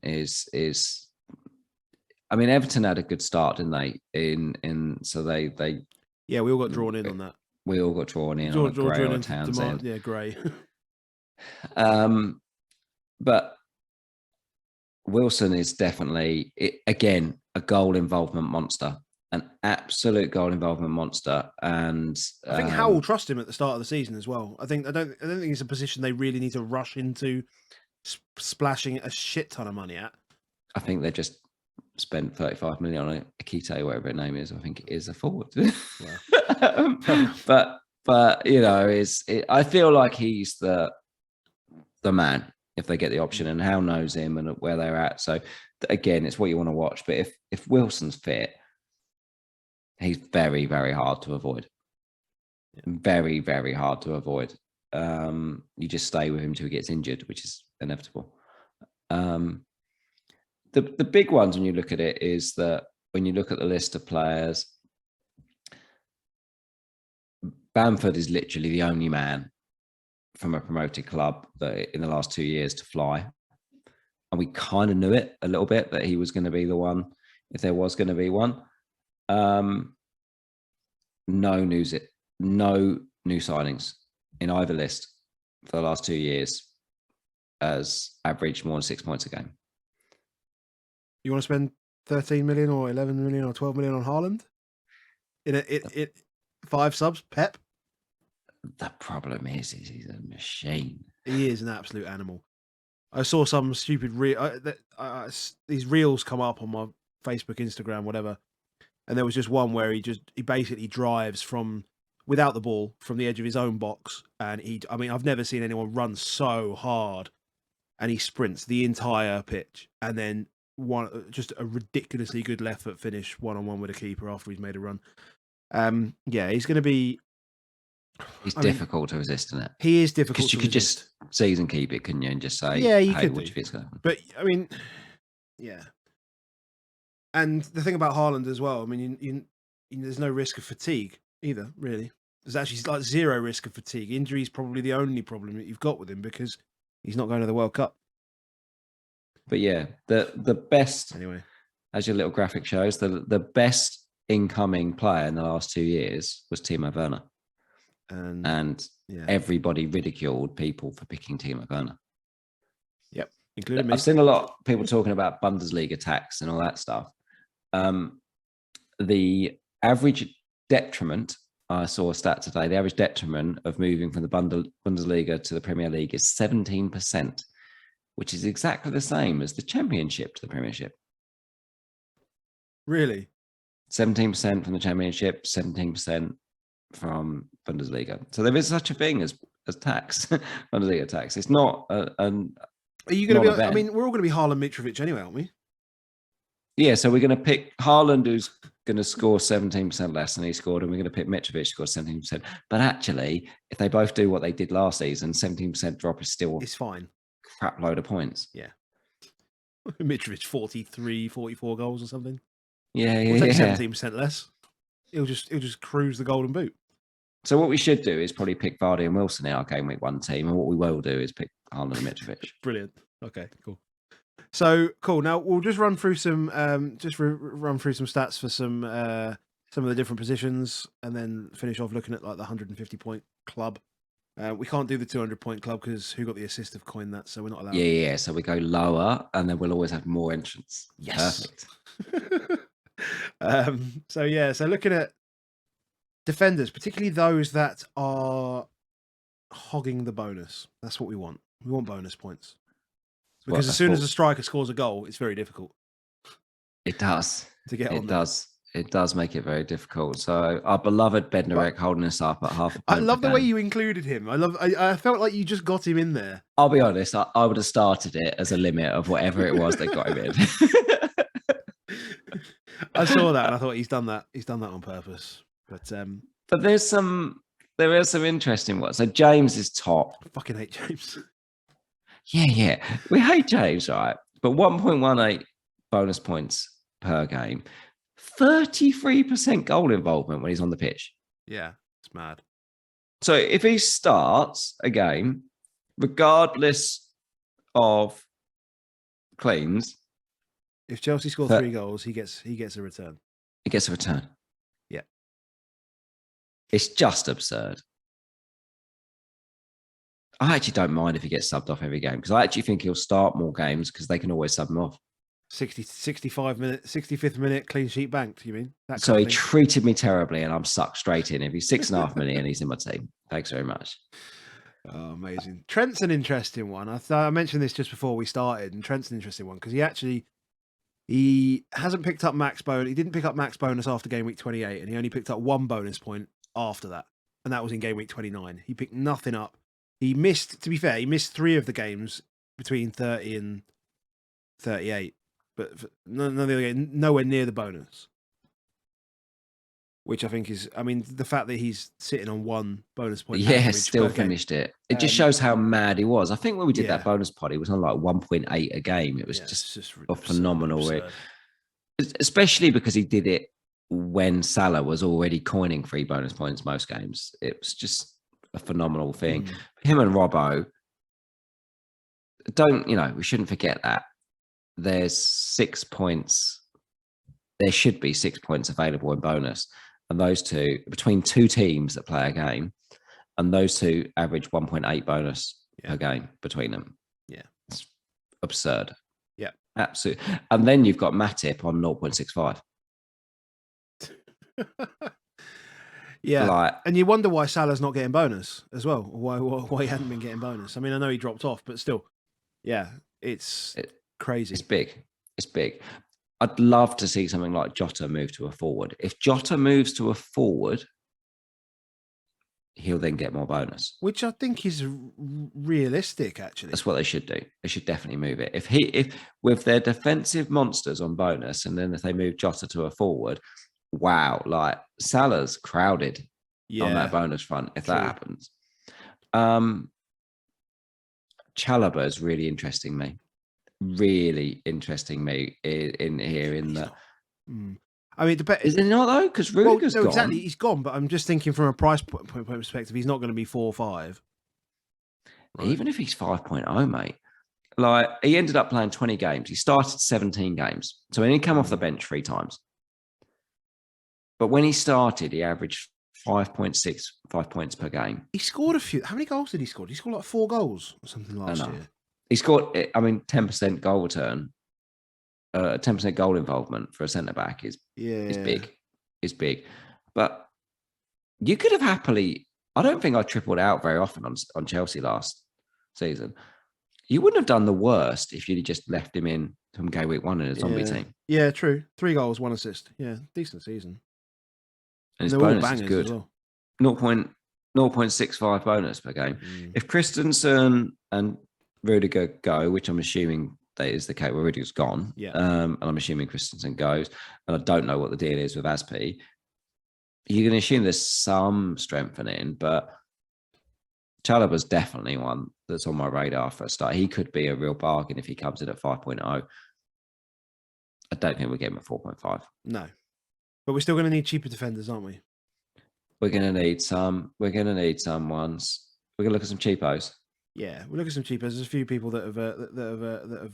I mean, Everton had a good start, didn't they? So they yeah, we all got drawn in on that. We all got drawn in on Gray or Townsend. Yeah, Gray. But Wilson is definitely, again, a goal involvement monster, an absolute goal involvement monster. And I think Howe will trust him at the start of the season as well. I don't think it's a position they really need to rush into splashing a shit ton of money at. I think they just spent 35 million on Akite, whatever her name is. I think it is a forward. but you know, I feel like he's the man if they get the option, and Howe knows him and where they're at. So again, it's what you want to watch. But if Wilson's fit, he's very, very hard to avoid. Yeah. Very, very hard to avoid. You just stay with him till he gets injured, which is inevitable. The big ones when you look at it is that when you look at the list of players, Bamford is literally the only man from a promoted club that in the last 2 years to fly. And we kind of knew it a little bit that he was going to be the one, if there was going to be one. No new signings in either list for the last 2 years has averaged more than 6 points a game. You want to spend 13 million or 11 million or 12 million on Haaland? In 5 subs, Pep? The problem is he's a machine. He is an absolute animal. I saw some stupid these reels come up on my Facebook, Instagram, whatever, and there was just one where he basically drives without the ball from the edge of his own box, and I've never seen anyone run so hard and he sprints the entire pitch, and then just a ridiculously good left foot finish 1-on-1 with a keeper after he's made a run. Yeah, he's going to be. He's difficult to resist, isn't it? He is difficult because you could just season keep it, couldn't you, and just say, yeah, you hey, could. What do you think's going to happen? But I mean, yeah. And the thing about Haaland as well, I mean, there's no risk of fatigue either, really. There's actually like zero risk of fatigue. Injury is probably the only problem that you've got with him because he's not going to the World Cup. But yeah, the best, anyway, as your little graphic shows, the best incoming player in the last 2 years was Timo Werner. And everybody ridiculed people for picking Timo Werner. Yep, including me. I've seen a lot of people talking about Bundesliga tax and all that stuff. The average detriment, I saw a stat today, the average detriment of moving from the Bundesliga to the Premier League is 17%, which is exactly the same as the Championship to the Premiership. Really? 17% from the Championship, 17% from Bundesliga. So there is such a thing as tax, Bundesliga tax. It's not Are you going to be? I mean, we're all going to be Haaland Mitrovic anyway, aren't we? Yeah, so we're going to pick Haaland, who's going to score 17% less than he scored, and we're going to pick Mitrovic, to score 17%. But actually, if they both do what they did last season, 17% drop is still it's fine. Crap load of points. Yeah. Mitrovic 43, 44 goals or something. Yeah, we'll take 17% less. He'll just cruise the Golden Boot. So what we should do is probably pick Vardy and Wilson in our game week 1 team, and what we will do is pick Haaland and Mitrovic. Brilliant. Okay, cool. So cool. Now we'll just run through some run through some stats for some of the different positions, and then finish off looking at like the 150 point club. We can't do the 200 point club because who got the assist of coin that, so we're not allowed. Yeah. So we go lower, and then we'll always have more entrants. Yes. Perfect. So looking at defenders, particularly those that are hogging the bonus. That's what we want. We want bonus points. Because as soon as a striker scores a goal, it's very difficult. It does. To get on. It does make it very difficult. So our beloved Bednarek holding us up at half a point. I love the way you included him. I felt like you just got him in there. I'll be honest, I would have started it as a limit of whatever it was that got him in. I saw that and I thought he's done that. He's done that on purpose. But there are some interesting ones. So James is top. I fucking hate James. Yeah. We hate James, right? But 1.18 bonus points per game. 33% goal involvement when he's on the pitch. Yeah, it's mad. So if he starts a game, regardless of cleans, if Chelsea score 3 goals, he gets a return. He gets a return. Yeah. It's just absurd. I actually don't mind if he gets subbed off every game because I actually think he'll start more games because they can always sub him off. 65 minutes, 65th minute, clean sheet banked, you mean? So he treated me terribly and I'm sucked straight in. If he's 6.5 million, he's in my team. Thanks very much. Oh, amazing. Trent's an interesting one. I mentioned this just before we started, and Trent's an interesting one because he hasn't picked up max bonus. He didn't pick up max bonus after game week 28, and he only picked up 1 bonus point after that, and that was in game week 29. He picked nothing up. He missed, to be fair, he missed 3 of the games between 30 and 38, but nowhere near the bonus. Which I think is, I mean, the fact that he's sitting on 1 bonus point. Yeah, still finished it. It just shows how mad he was. I think when we did that bonus pod, he was on like 1.8 a game. It was just a phenomenal. Absurd. Especially because he did it when Salah was already coining 3 bonus points most games. It was just a phenomenal thing. Him and Robbo, we shouldn't forget that. There's 6 points. There should be 6 points available in bonus. And those two, between 2 teams that play a game, and those 2 average 1.8 bonus per game between them. Yeah. It's absurd. Yeah. Absolutely. And then you've got Matip on 0.65. Yeah. And you wonder why Salah's not getting bonus as well. Why he hadn't been getting bonus. I mean, I know he dropped off, but still. Yeah. It's crazy. It's big. It's big. I'd love to see something like Jota move to a forward. If Jota moves to a forward, he'll then get more bonus. Which I think is realistic, actually. That's what they should do. They should definitely move it. If with their defensive monsters on bonus, and then if they move Jota to a forward, wow, like Salah's crowded on that bonus front if that happens. Chalobah is really interesting me. Really interesting me in here in the. I mean, is it not though? Because Rudiger's gone. Exactly, he's gone. But I'm just thinking from a price point perspective, he's not going to be 4 or 5. Right? Even if he's 5.0, mate. Like he ended up playing 20 games. He started 17 games, so he didn't come off the bench 3 times. But when he started, he averaged 5.6 points per game. He scored a few. How many goals did he score? Did he score like 4 goals or something last year? He scored, 10% goal return, 10% goal involvement for a centre-back is big. It's big. But you could have happily, I don't think I tripled out very often on Chelsea last season. You wouldn't have done the worst if you'd just left him in from game week 1 in a zombie team. Yeah, true. 3 goals, 1 assist. Yeah, decent season. And his bonus is good. 0.65 bonus per game. If Christensen and Rudiger go, which I'm assuming that is the case where Rudiger's gone, and I'm assuming Christensen goes, and I don't know what the deal is with Aspi, you're going to assume there's some strengthening, but Chalobah's definitely one that's on my radar for a start. He could be a real bargain if he comes in at 5.0. I don't think we'll get him at 4.5. No. But we're still going to need cheaper defenders, aren't we? We're going to need some. We're going to need some ones. We're going to look at some cheapos. Yeah, we'll look at some cheapos. There's a few people that have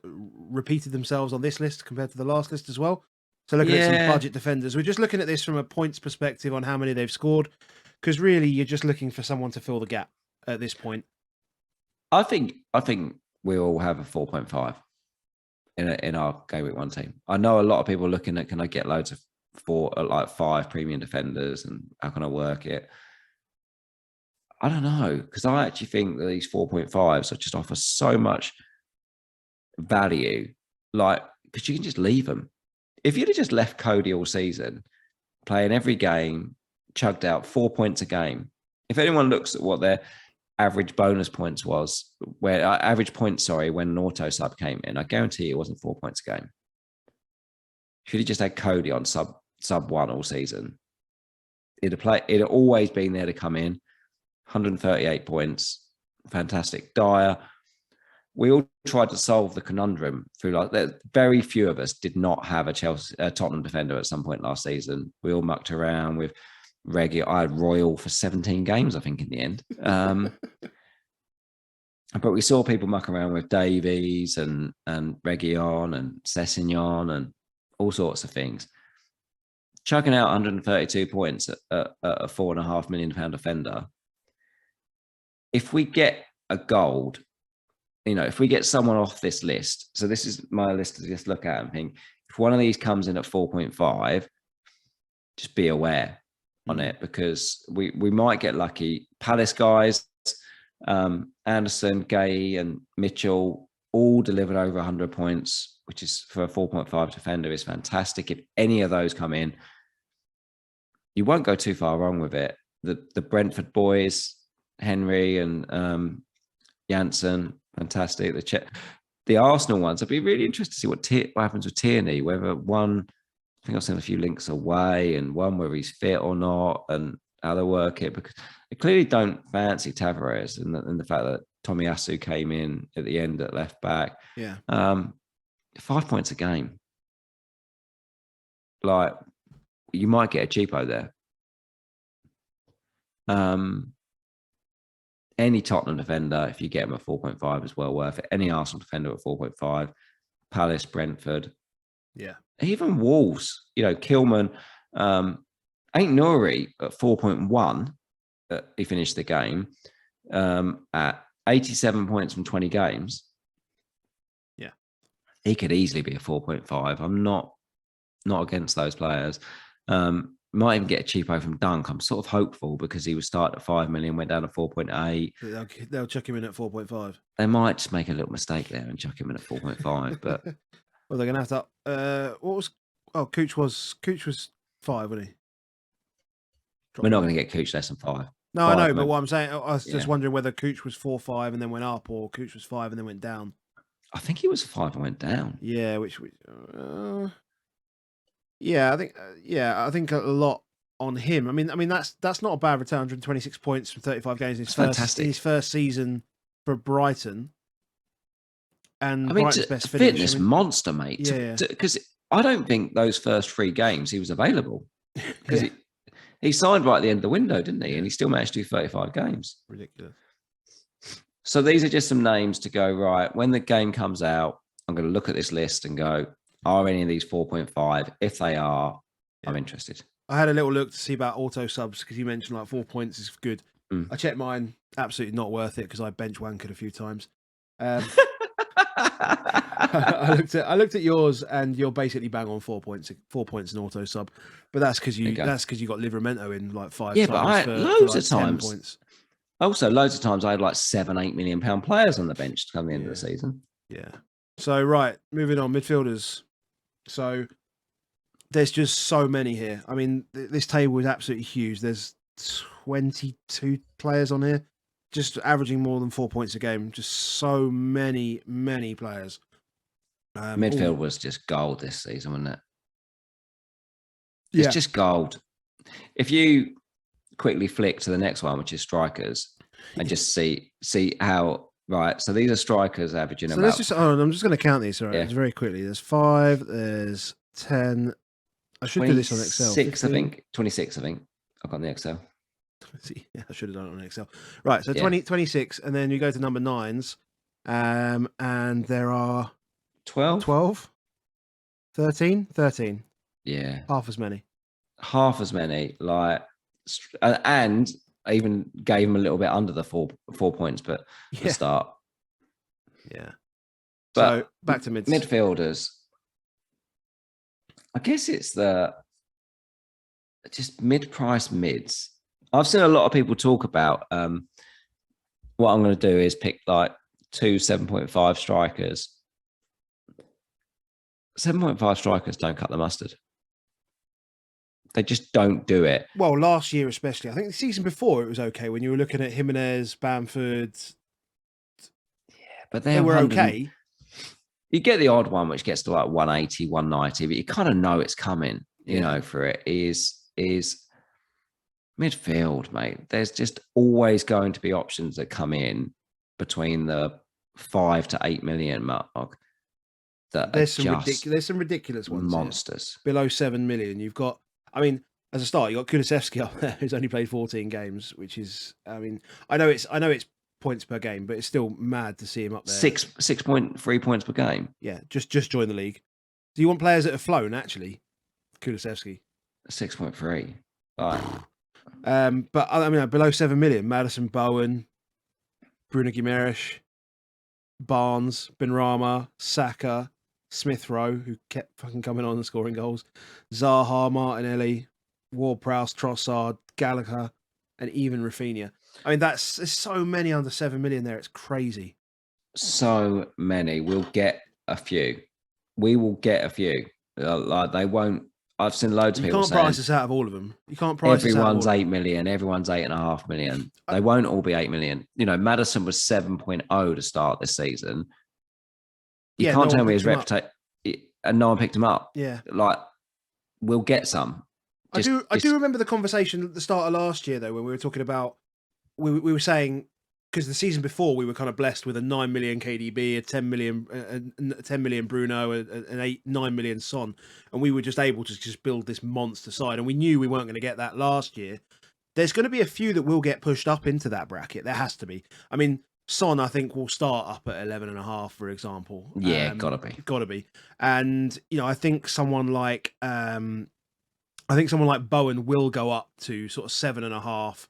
repeated themselves on this list compared to the last list as well. So looking at some budget defenders. We're just looking at this from a points perspective on how many they've scored, because really you're just looking for someone to fill the gap at this point. I think we all have a 4.5 in our game week 1 team. I know a lot of people looking at, can I get loads of 5 premium defenders and how can I work it? I don't know, because I actually think that these 4.5s just offer so much value, because you can just leave them. If you'd have just left Cody all season, playing every game, chugged out 4 points a game, if anyone looks at what their average bonus points was, when an auto sub came in, I guarantee it wasn't 4 points a game. If you'd have just had Cody on sub 1 all season, it'd have always been there to come in. 138 points, fantastic. Dyer. We all tried to solve the conundrum through very few of us did not have a Tottenham defender at some point last season. We all mucked around with Reggie. I had Royal for 17 games, I think, in the end. But we saw people muck around with Davies and Reguilon and Sessegnon and all sorts of things. Chucking out 132 points at a £4.5 million defender. If we get a gold, if we get someone off this list, so this is my list to just look at and think, if one of these comes in at 4.5, just be aware on it, because we might get lucky. Palace guys, Anderson, Gay and Mitchell all delivered over 100 points, which is for a 4.5 defender is fantastic. If any of those come in, you won't go too far wrong with it. The Brentford boys, Henry and Janssen, fantastic. The Arsenal ones, I'd be really interested to see what happens with Tierney, whether one, I think I've seen a few links away, and one whether he's fit or not, and how they work it, because they clearly don't fancy Tavares, and the fact that Tomiyasu came in at the end at left back. Yeah. 5 points a game. You might get a cheapo there. Any Tottenham defender, if you get him at 4.5, is well worth it. Any Arsenal defender at 4.5, Palace, Brentford. Yeah. Even Wolves, Kilman, Ain't Nouri at 4.1, he finished the game at 87 points from 20 games. Yeah. He could easily be a 4.5. I'm not against those players. Might even get a cheapo from Dunk. I'm sort of hopeful because he was started at 5 million, went down to 4.8. They'll chuck him in at 4.5. They might just make a little mistake there and chuck him in at 4.5. But well, they're going to have to. What was? Oh, Cooch was 5, wasn't he? We're not going to get Cooch less than 5. No, I know, but what I'm saying, I was just wondering whether Cooch was 4-5 and then went up, or Cooch was 5 and then went down. I think he was 5 and went down. Yeah, yeah, I think a lot on him. I mean that's not a bad return. 126 points from 35 games in his first season for Brighton. And I mean, Brighton's best fitness monster, mate. Yeah, because I don't think those first 3 games he was available, because he signed right at the end of the window, didn't he? And he still managed to do 35 games. Ridiculous. So these are just some names to go, right, when the game comes out, I'm going to look at this list and go, are any of these 4.5? If they are, I'm interested. I had a little look to see about auto subs, because you mentioned like 4 points is good. I checked mine, absolutely not worth it, because I bench wankered a few times. I looked at yours, and you're basically bang on 4 points in auto sub, but that's because you got Livramento in like 5 times. But loads of times. Points. Also, loads of times I had like £7-8 million players on the bench to come the end of the season. Yeah. So right, moving on, midfielders. So there's just so many here. I mean, this table is absolutely huge. There's 22 players on here, just averaging more than 4 points a game. Just so many players. Midfield was just gold this season, wasn't it? It's just gold. If you quickly flick to the next one, which is strikers, and just see how, right, so these are strikers averaging about... Let's just, I'm just going to count these, right? Very quickly. There's 5, there's 10. I should do this on Excel. 6, I think. 26, I think. I've got the Excel. Yeah, I should have done it on Excel. Right, so 26, and then you go to number 9s, and there are 12, 13. Yeah. Half as many. Like, and I even gave him a little bit under the 4 points, but the start. Yeah. But so back to midfielders. I guess it's just mid-price mids. I've seen a lot of people talk about what I'm going to do is pick like 2 7.5 strikers. 7.5 strikers don't cut the mustard. They just don't do it. Well, last year especially. I think the season before it was okay when you were looking at Jimenez, Bamford. Yeah, but they were okay. You get the odd one which gets to like 180, 190, but you kind of know it's coming, you know, for it is midfield, mate. There's just always going to be options that come in between the 5 to 8 million mark. There's some ridiculous ones. Monsters. Here. Below 7 million. You've got, I mean, as a start, you got Kulusevski up there, who's only played 14 games, which is, I mean, I know it's points per game, but it's still mad to see him up there. 6.3 points per game. Yeah, just join the league. Do you want players that have flown, actually? Kulusevski. 6.3. Right. But I mean, below 7 million, Maddison, Bowen, Bruno Guimaraes, Barnes, Benrahma, Saka, Smith Rowe, who kept fucking coming on and scoring goals, Zaha, Martinelli, Ward-Prowse, Trossard, Gallagher, and even Rafinha. I mean, there's so many under 7 million there. It's crazy. So many. We'll get a few. We will get a few. Like they won't. I've seen loads of people saying... You can't price us out of all of them. You can't price everyone's 8 million. Everyone's 8.5 million. They won't all be 8 million. You know, Maddison was 7.0 to start this season. You can't tell me his reputation... And no one picked him up. Yeah. Like, we'll get some. I do remember the conversation at the start of last year, though, when we were talking about... We were saying... Because the season before, we were kind of blessed with a 9 million KDB, a 10 million Bruno, an 9 million Son. And we were just able to just build this monster side. And we knew we weren't going to get that last year. There's going to be a few that will get pushed up into that bracket. There has to be. I mean, Son, I think, will start up at 11.5, for example. Yeah, gotta be. And, you know, I think someone like Bowen will go up to sort of 7.5.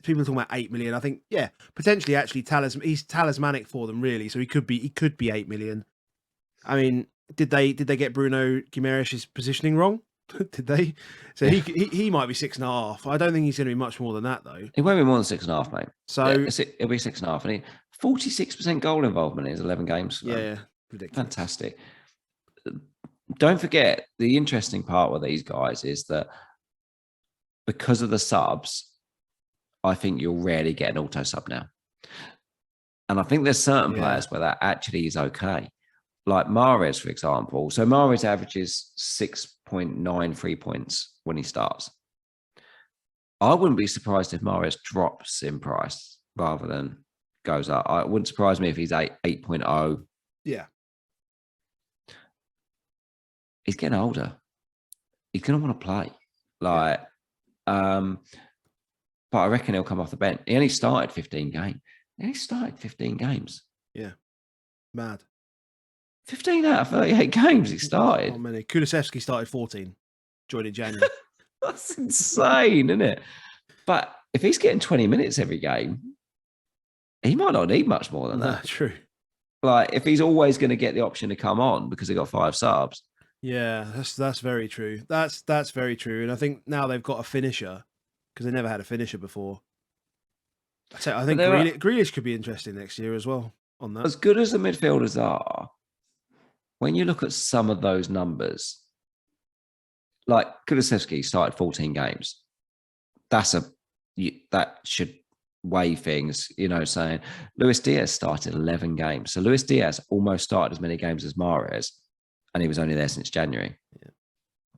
People are talking about 8 million. I think, yeah, potentially actually he's talismanic for them, really. So he could be 8 million. I mean, did they get Bruno Guimaraes' positioning wrong? Did they? So he might be 6.5. I don't think he's going to be much more than that, though. He won't be more than 6.5, mate. So it'll be 6.5. And 46% goal involvement in his 11 games. Yeah, ridiculous. Fantastic. Don't forget, the interesting part with these guys is that because of the subs, I think you'll rarely get an auto sub now. And I think there's certain players where that actually is okay. Like Mahrez, for example. So Mahrez averages 6.93 points when he starts. I wouldn't be surprised if Mahrez drops in price rather than goes up. It wouldn't surprise me if he's 8.0. Yeah. He's getting older. He's going to want to play. But I reckon he'll come off the bench. He only started 15 games. Yeah. Mad. 15 out of 38 games he started. Not many. Kulusevski started 14. Joined in January. That's insane, isn't it? But if he's getting 20 minutes every game, he might not need much more than that. True. Like, if he's always going to get the option to come on because he got 5 subs. Yeah, that's very true. That's very true. And I think now they've got a finisher because they never had a finisher before. I think Grealish could be interesting next year as well on that. As good as the midfielders are, when you look at some of those numbers, like Kulusevski started 14 games. That should weigh things, saying Luis Diaz started 11 games. So Luis Diaz almost started as many games as Mahrez, and he was only there since January. Yeah.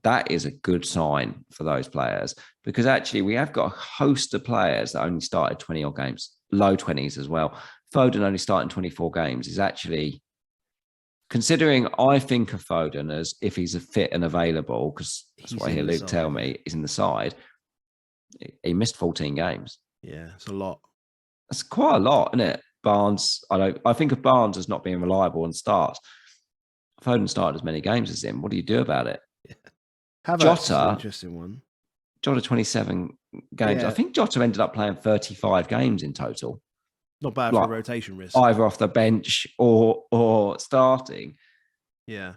That is a good sign for those players because actually we have got a host of players that only started 20 odd games, low 20s as well. Foden only starting 24 games is actually, considering I think of Foden as if he's a fit and available, because that's what I hear Luke tell me, he's in the side. He missed 14 games. Yeah, it's a lot. That's quite a lot, isn't it? Barnes, I think of Barnes as not being reliable and starts. Foden started as many games as him. What do you do about it? Yeah. Jota, an interesting one. Jota 27 games. Yeah. I think Jota ended up playing 35 games in total. Not bad for a rotation risk. Either off the bench or starting. Yeah.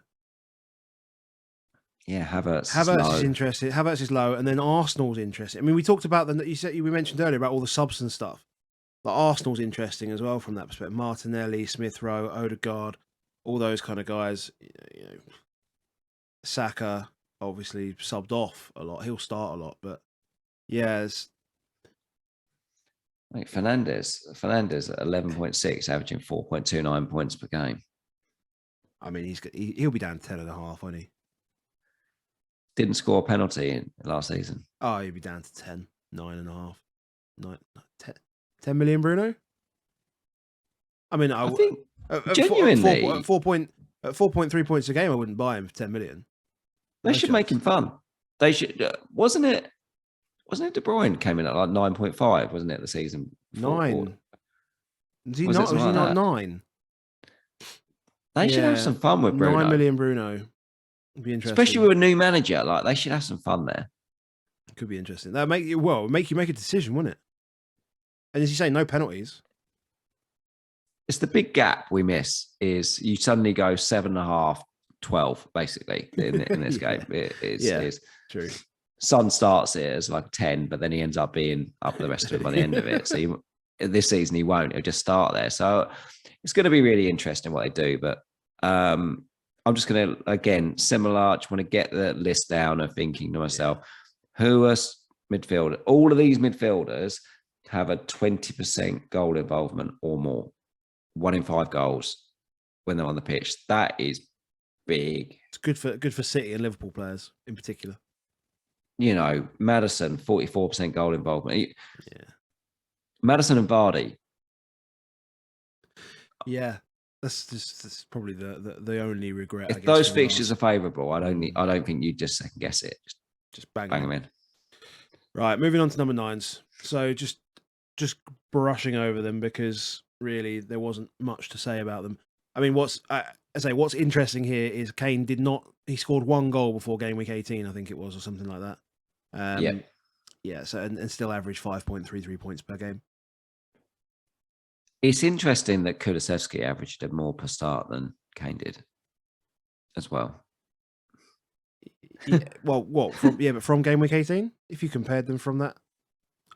Yeah, Havertz is interesting. Havertz is low, and then Arsenal's interesting. I mean, we talked about we mentioned earlier about all the subs and stuff. Like Arsenal's interesting as well from that perspective. Martinelli, Smith Rowe, Odegaard, all those kind of guys. Saka obviously subbed off a lot. He'll start a lot, but yeah. Like Fernandez at 11.6, averaging 4.29 points per game. I mean, he'll be down 10.5, won't he? Didn't score a penalty in last season. Oh, he'll be down to 10, 9.5, 10 million, Bruno. I mean, I think genuinely 4.3 points a game. I wouldn't buy him for 10 million. They should make him fun. They should. Wasn't it De Bruyne came in at like 9.5? Wasn't it the season? 9. Was he not 9? They should have some fun with Bruno. 9 million Bruno. It'd be interesting. Especially with a new manager. Like, they should have some fun there. Could be interesting. That make you make a decision, wouldn't it? And as you say, no penalties. It's the big gap we miss is you suddenly go 7.5, 12, basically, in this game. It's true. Son starts it as like 10, but then he ends up being up the rest of it by the end of it. So this season he won't. He'll just start there. So it's going to be really interesting what they do. But I'm just going to, again, similar. I just want to get the list down of thinking to myself, who are midfielder? All of these midfielders have a 20% goal involvement or more. 1 in 5 goals when they're on the pitch. That is big. It's good for City and Liverpool players in particular. Maddison, 44% goal involvement. Yeah. Maddison and Vardy. Yeah. That's probably the only regret. If those fixtures are favourable, I don't think you just second guess it. Just bang them in. Right, moving on to number 9s. So just brushing over them because really there wasn't much to say about them. I mean, what's interesting here is Kane he scored 1 goal before game week 18, I think it was, or something like that. Yeah. So and still averaged 5.33 points per game. It's interesting that Kulusevski averaged more per start than Kane did, as well. Yeah, well, what? But from game week 18, if you compared them from that,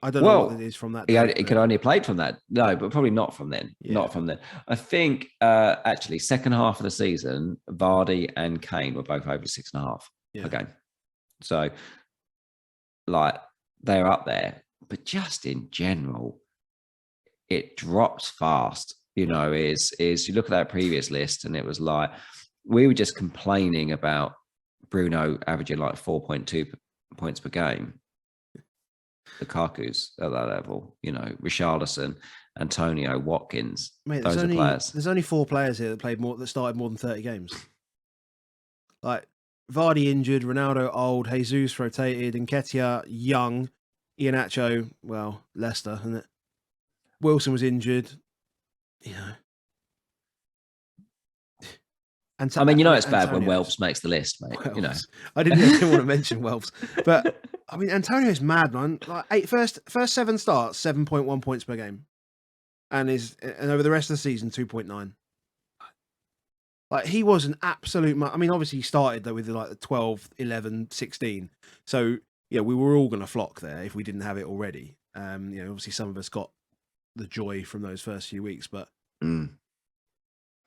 I don't know what it is from that. He could only played from that. No, but probably not from then. Yeah. Not from then. I think actually second half of the season, Vardy and Kane were both over 6.5 per game. So, they're up there. But just in general, it drops fast. You know, is you look at that previous list and it was like, we were just complaining about Bruno averaging like 4.2 points per game. Lukaku's at that level, you know, Richarlison, Antonio, Watkins. Mate, those are players. There's only 4 players here that started more than 30 games. Like Vardy injured, Ronaldo old, Jesus rotated, Nketiah young, Iheanacho, well, Leicester, isn't it? Wilson was injured. You know. I mean, you know, it's bad when Welbs makes the list, mate. Welbs. You know, I didn't want to mention Welbs, but I mean, Antonio's mad, man. Like first 7 starts, 7.1 points per game, and over the rest of the season, 2.9. Like he was an absolute. I mean, obviously he started though with like the 12, 11, 16. So yeah, we were all going to flock there if we didn't have it already. You know, obviously some of us got the joy from those first few weeks, but.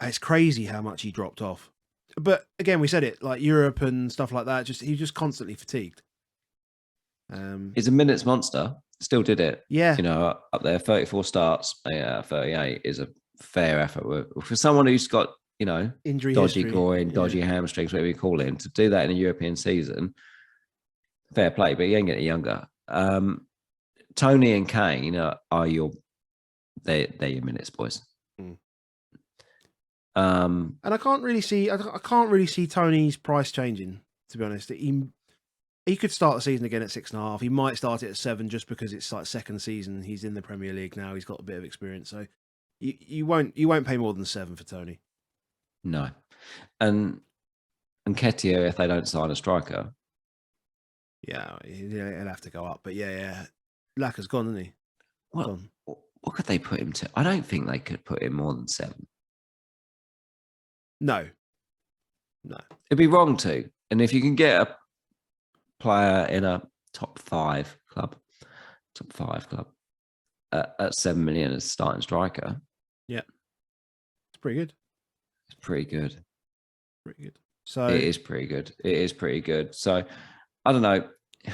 It's crazy how much he dropped off. But again, we said it, like Europe and stuff like that, he's just constantly fatigued. He's a minutes monster. Still did it. Yeah. You know, up there, 34 starts, 38 is a fair effort. For someone who's got, you know, injury dodgy history, groin, dodgy hamstrings, whatever you call it, to do that in a European season, fair play, but he ain't getting younger. Tony and Kane are they're your minutes boys. And I can't really see Tony's price changing, to be honest. He could start the season again at 6.5. He might start it at 7 just because it's like second season. He's in the Premier League now. He's got a bit of experience, so you won't pay more than 7 for Tony. No, and Nketiah, if they don't sign a striker, yeah, he'll have to go up. But yeah, Lacker's gone, isn't he? What could they put him to? I don't think they could put him more than 7. No. It'd be wrong to. And if you can get a player in a top 5 club at 7 million as starting striker, yeah, it's pretty good. Pretty good. So it is pretty good. So I don't know. Do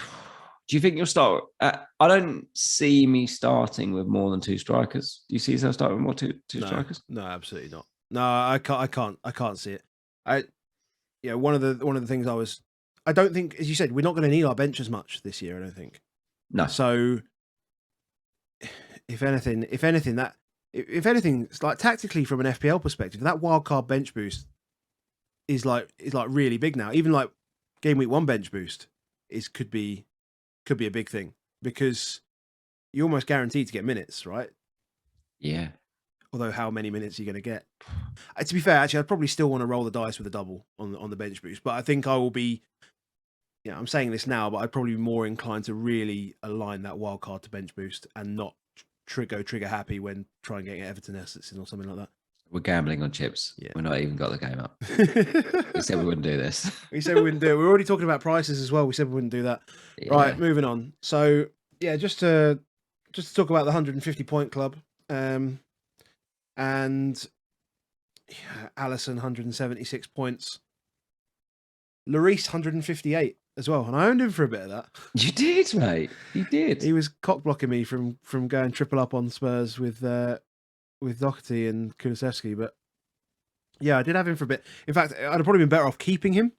you think you'll start? I don't see me starting with more than 2 strikers. Do you see yourself starting with more two strikers? No, absolutely not. No, I can't see it. One of the things I don't think, as you said, we're not going to need our bench as much this year. I don't think. No. So, if anything, it's like tactically from an FPL perspective, that wildcard bench boost is like really big now. Even like game week 1 bench boost could be a big thing because you're almost guaranteed to get minutes, right? Yeah. Although how many minutes are you going to get? To be fair, actually, I'd probably still want to roll the dice with a double on the bench boost. But I think I will be, I'm saying this now, but I'd probably be more inclined to really align that wild card to bench boost and not trigger happy when trying to get Everton assets in or something like that. We're gambling on chips. Yeah. We're not even got the game up. We said we wouldn't do this. We said we wouldn't do it. We're already talking about prices as well. We said we wouldn't do that. Yeah. Right, moving on. So yeah, just to talk about the 150 point club. And Allison 176 points. Lloris 158 as well, and I owned him for a bit of that. You did, mate. You did. He was cock blocking me from going triple up on Spurs with Doherty and Kulusevski, but yeah, I did have him for a bit. In fact, I'd have probably been better off keeping him.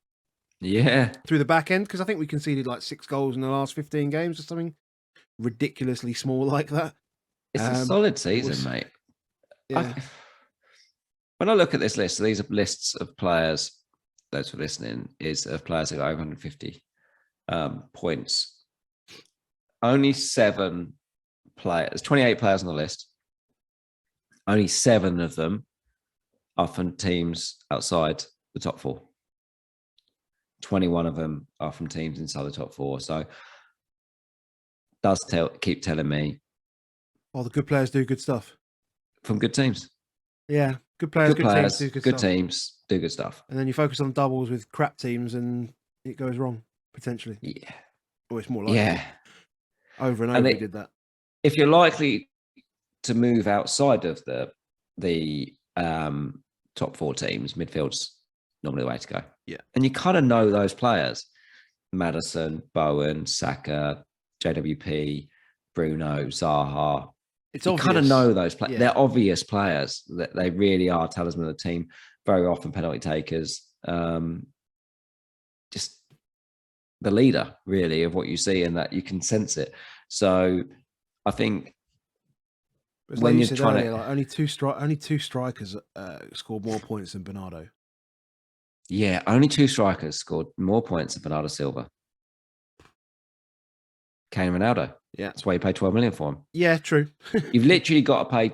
Yeah, through the back end because I think we conceded like 6 goals in the last 15 games or something ridiculously small like that. It's a solid season, mate. Yeah. When I look at this list, so these are lists of players, those who are listening, of players that got over 150 points. Only 7 players, 28 players on the list. Only 7 of them are from teams outside the top 4. 21 of them are from teams inside the top 4. So keep telling me. Oh, the good players do good stuff. From good teams. Yeah, good players, good teams do good teams do good stuff. And then you focus on doubles with crap teams and it goes wrong, potentially. Yeah. Or it's more likely. Yeah. Over and over we did that. If you're likely to move outside of the top 4 teams, midfield's normally the way to go. Yeah. And you kind of know those players. Maddison, Bowen, Saka, JWP, Bruno, Zaha. It's you obvious. Kind of know those players. Yeah. They're obvious players. That they really are talisman of the team. Very often penalty takers. Just the leader, really, of what you see, and that you can sense it. So I think when you're trying earlier, only two strikers scored more points than Bernardo. Yeah, only 2 strikers scored more points than Bernardo Silva. Kane and Ronaldo. Yeah, that's why you pay 12 million for him. Yeah, true. You've literally got to pay.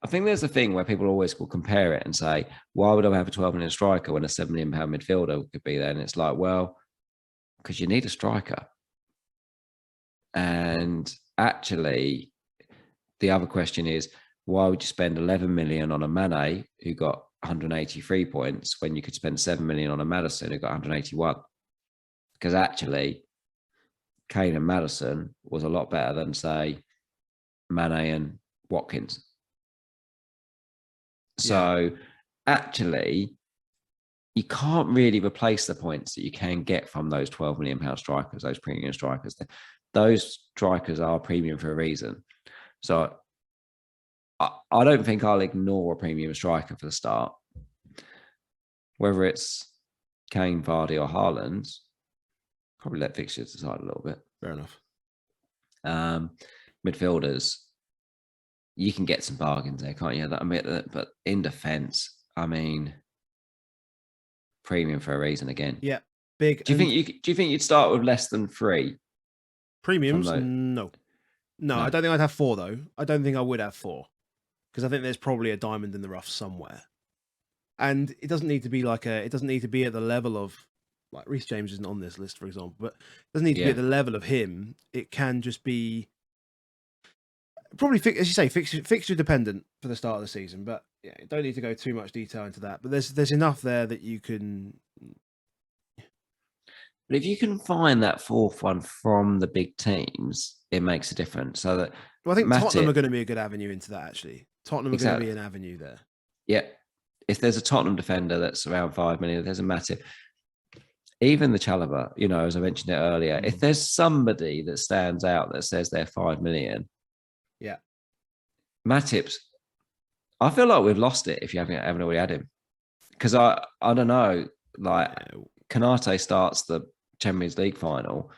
I think there's a thing where people always will compare it and say, why would I have a 12 million striker when a £7 million midfielder could be there? And it's like, well, because you need a striker. And actually, the other question is, why would you spend 11 million on a Mane who got 183 points when you could spend 7 million on a Maddison who got 181? Because actually, Kane and Maddison was a lot better than, say, Mane and Watkins. So actually, you can't really replace the points that you can get from those £12 million strikers, those premium strikers. Those strikers are premium for a reason. So I don't think I'll ignore a premium striker for the start. Whether it's Kane, Vardy or Haaland, probably let fixtures decide a little bit. Fair enough. Midfielders, you can get some bargains there, can't you? But in defence, I mean, premium for a reason again. Yeah, big. Do you think you'd start with less than 3 premiums? No, I don't think I'd have 4 though. I don't think I would have 4 because I think there's probably a diamond in the rough somewhere, and it doesn't need to be it doesn't need to be at the level of like Reece James isn't on this list, for example, but it doesn't need to be at the level of him. It can just be probably, as you say, fixture dependent for the start of the season. But yeah, you don't need to go too much detail into that. But there's enough there that you can. But if you can find that 4th one from the big teams, it makes a difference. So that I think Tottenham are going to be a good avenue into that. Actually, Tottenham are going to be an avenue there. Yeah, if there's a Tottenham defender that's around 5 million, there's a Matip. Even the Chalobah, as I mentioned it earlier, if there's somebody that stands out that says they're 5 million, yeah, Matip's. I feel like we've lost it if you haven't already had him, because I don't know, like Konate starts the Champions League final.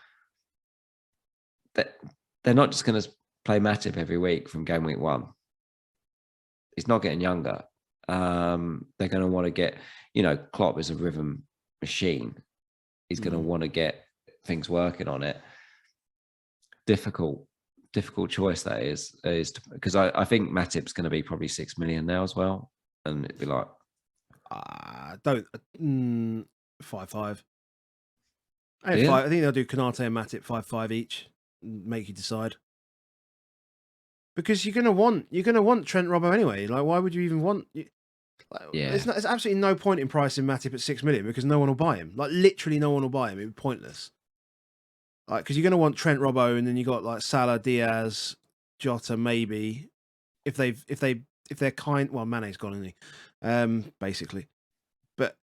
They're not just going to play Matip every week from game week 1. He's not getting younger. They're going to want to get, Klopp is a rhythm machine. He's going to want to get things working on it. Difficult choice that is because I think Matip's going to be probably 6 million now as well, and it'd be like, 5-5. I think they'll do Konate and Matip 5-5 each. Make you decide, because you're gonna want Trent Robbo anyway. Like, why would you even want? There's absolutely no point in pricing Matip at 6 million because no one will buy him. Like, literally no one will buy him. It'd be pointless. Like, because you're going to want Trent Robbo, and then you got like Salah, Diaz, Jota, maybe if they're kind. Well, Mane's gone, isn't he? Basically, but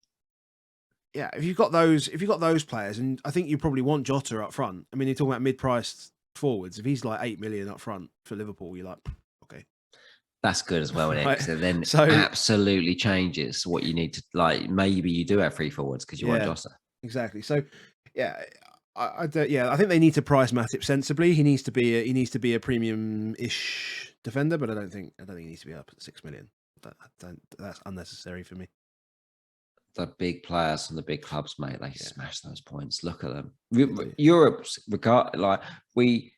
yeah, if you've got those players, and I think you probably want Jota up front. I mean, you're talking about mid-priced forwards. If he's like 8 million up front for Liverpool, you're like, okay. That's good as well, isn't it? Right. So then absolutely changes what you need to, like. Maybe you do have 3 forwards because you want Jota. Exactly. So, yeah, I think they need to price Matip sensibly. He needs to be a premium-ish defender, but I don't think he needs to be up at 6 million. That's unnecessary for me. The big players from the big clubs, mate, they smash those points. Look at them. Europe's we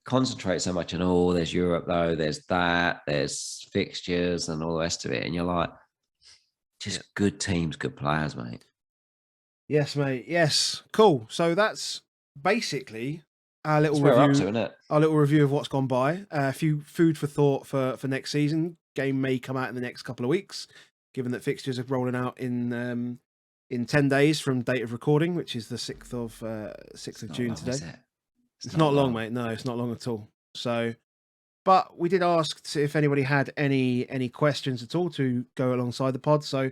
concentrate so much on, there's Europe though, there's fixtures and all the rest of it, and you're like, just good teams, good players, mate. Yes, mate. Yes, cool. So that's basically our little review. Our little review of what's gone by. A few food for thought for next season. Game may come out in the next couple of weeks, given that fixtures are rolling out in 10 days from date of recording, which is the 6th of June today. It's not long, mate. No, it's not long at all. So, but we did ask if anybody had any questions at all to go alongside the pod. So,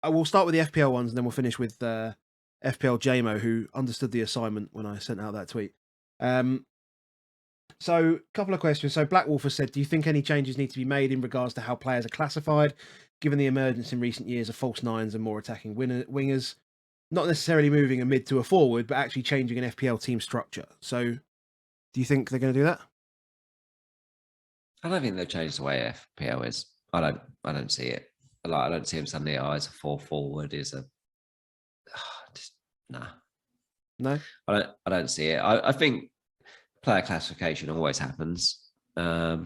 I will start with the FPL ones, and then we'll finish with FPL JMO, who understood the assignment when I sent out that tweet. So, a couple of questions. So, Black Wolf has said, do you think any changes need to be made in regards to how players are classified, given the emergence in recent years of false nines and more attacking wingers? Not necessarily moving a mid to a forward, but actually changing an FPL team structure. So, do you think they're going to do that? I don't think they've changed the way FPL is. I don't see it. Like, I don't see him suddenly. Oh, it's a 4 forward. Is a just nah. No, I don't see it. I think player classification always happens, but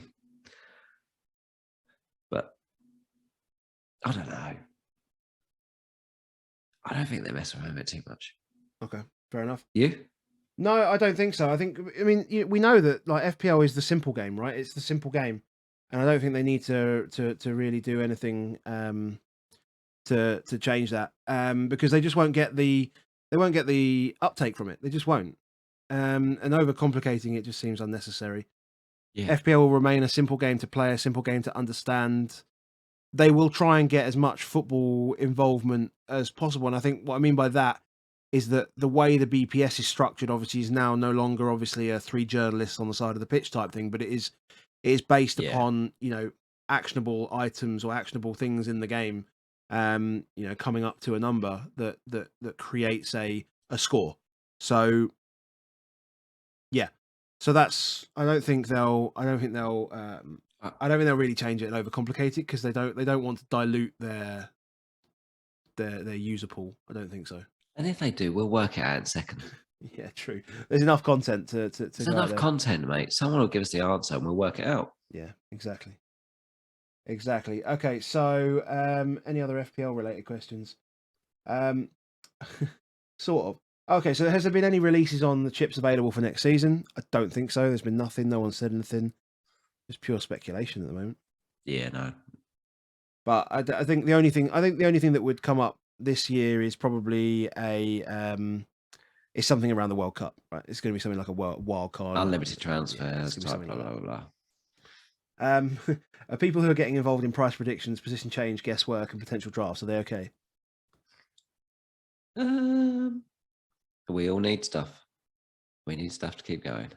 I don't know. I don't think they mess around with it too much. Okay, fair enough. You? No, I don't think so. I mean, we know that like FPL is the simple game, right? It's the simple game, and I don't think they need to really do anything to change that because they just won't get the uptake from it. They just won't. And overcomplicating it just seems unnecessary. Yeah. FPL will remain a simple game to play, a simple game to understand. They will try and get as much football involvement as possible, and I think what I mean by that is that the way the BPS is structured, obviously, is now no longer obviously a 3 journalists on the side of the pitch type thing, but it is based upon actionable items or actionable things in the game, coming up to a number that creates a score. So yeah, so that's I don't think they'll really change it and overcomplicate it because they don't want to dilute their user pool. I don't think so. And if they do, we'll work it out in second. Yeah, true. There's enough content to There's enough content, mate. Someone will give us the answer and we'll work it out. Yeah, exactly. Okay, so any other FPL related questions? Sort of. Okay, so has there been any releases on the chips available for next season? I don't think so. There's been nothing. No one said anything. It's pure speculation at the moment. Yeah, no. But I think the only thing that would come up this year is probably it's something around the World Cup, right? It's going to be something like a wild card, unlimited transfers, blah, blah, blah, blah. Are people who are getting involved in price predictions, position change, guesswork, and potential drafts, are they okay? We all need stuff. We need stuff to keep going.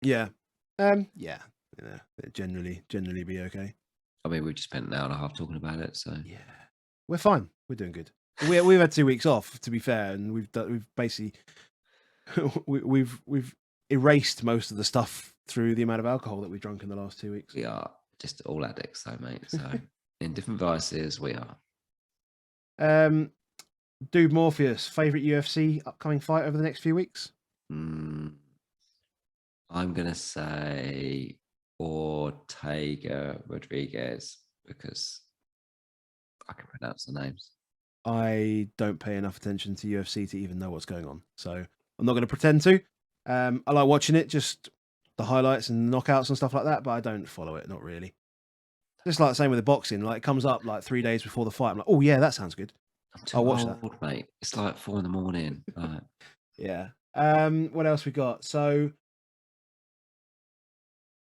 Yeah. Generally be okay. I mean, we've just spent an hour and a half talking about it, so yeah, we're fine. We're doing good. We've had 2 weeks off, to be fair, and we've basically we've erased most of the stuff through the amount of alcohol that we've drunk in the last 2 weeks. We are just all addicts, though, mate. So in different vices, we are. Dude Morpheus, favorite UFC upcoming fight over the next few weeks? I'm gonna say Ortega Rodriguez because I can pronounce the names. I don't pay enough attention to UFC to even know what's going on, so I'm not going to pretend to. I like watching it, just the highlights and knockouts and stuff like that, but I don't follow it, not really. Just like the same with the boxing, like it comes up like 3 days before the fight. I'm like, oh yeah, that sounds good. I'll watch that, mate. It's like 4 a.m. Right. Yeah. What else we got? So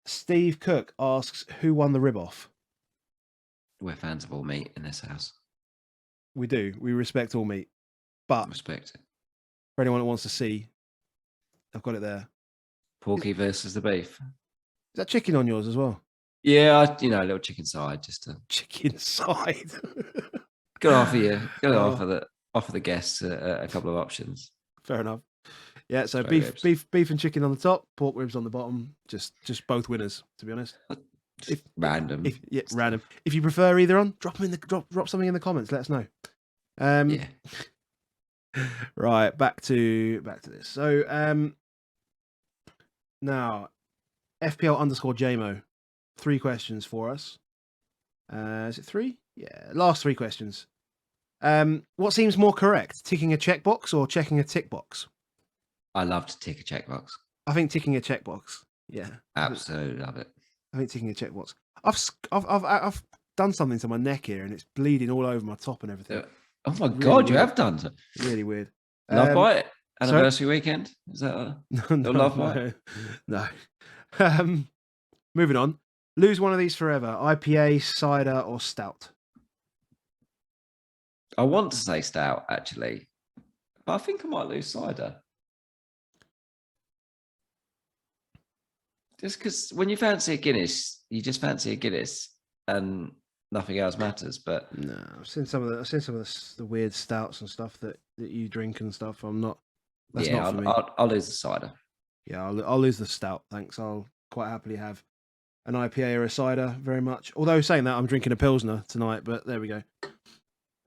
Steve Cook asks, who won the rib-off? We're fans of all meat in this house. We do. We respect all meat. But respect it. For anyone that wants to see, I've got it there. Porky versus the beef. Is that chicken on yours as well? Yeah, a little chicken side, just to chicken side. Go offer the guests a couple of options. Fair enough. Yeah, so beef and chicken on the top, pork ribs on the bottom. Just both winners, to be honest. Random. Random. If you prefer either on, drop something in the comments. Let us know. Yeah. Right, back to this. So now FPL_JMO, 3 questions for us. Is it 3? Yeah, last 3 questions. What seems more correct, ticking a checkbox or checking a tick box? I love to tick a checkbox. I think ticking a checkbox. Yeah, absolutely love it. I think ticking a checkbox. I've done something to my neck here, and it's bleeding all over my top and everything. Oh my God, you have done it. Really weird. Love bite anniversary weekend. Is that no love bite? No. Moving on. Lose one of these forever: IPA, cider, or stout. I want to say stout actually, but I think I might lose cider. Just because when you fancy a Guinness, you just fancy a Guinness, and nothing else matters. But no, I've seen some of the weird stouts and stuff that you drink and stuff. I'm not. That's not for me. I'll lose the cider. Yeah, I'll lose the stout. Thanks. I'll quite happily have an IPA or a cider. Very much. Although saying that, I'm drinking a pilsner tonight. But there we go.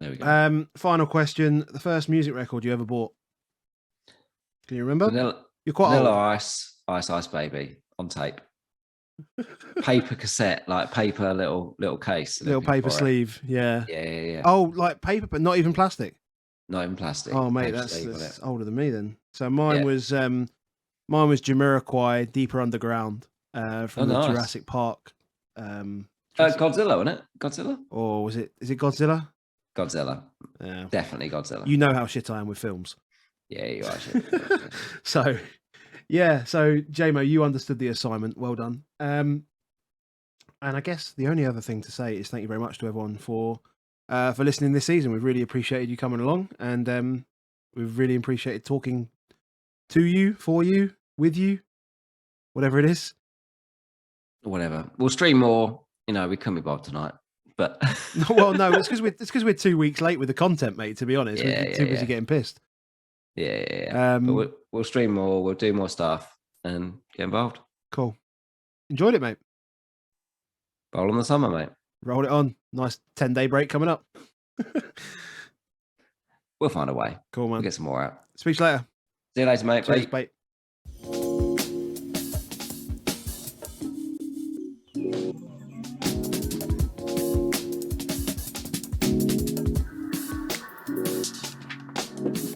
There we go. Final question: the first music record you ever bought? Can you remember? You're quite Vanilla old. Ice Baby on tape. Paper cassette, like paper little case. Little paper sleeve, yeah. Oh, like paper, but not even plastic? Not even plastic. Oh, mate, that's older than me then. So mine was Jamiroquai, Deeper Underground, from the Jurassic Park. Godzilla, wasn't it? Godzilla? Or is it Godzilla? Godzilla. Yeah. Definitely Godzilla. You know how shit I am with films. Yeah, you are shit. So JMO, you understood the assignment. Well done. And I guess the only other thing to say is thank you very much to everyone for listening this season. We've really appreciated you coming along, and we've really appreciated talking to you, for you, with you, whatever it is. Whatever. We'll stream more. We couldn't be bothered tonight, but well, no, it's because we're 2 weeks late with the content, mate. To be honest, we're too busy getting pissed. Yeah. But we'll stream more. We'll do more stuff and get involved. Cool. Enjoyed it, mate. Roll on the summer, mate. Roll it on. Nice 10-day break coming up. We'll find a way. Cool, man. We'll get some more out. Speak later. See you later, mate. Cheers, bye.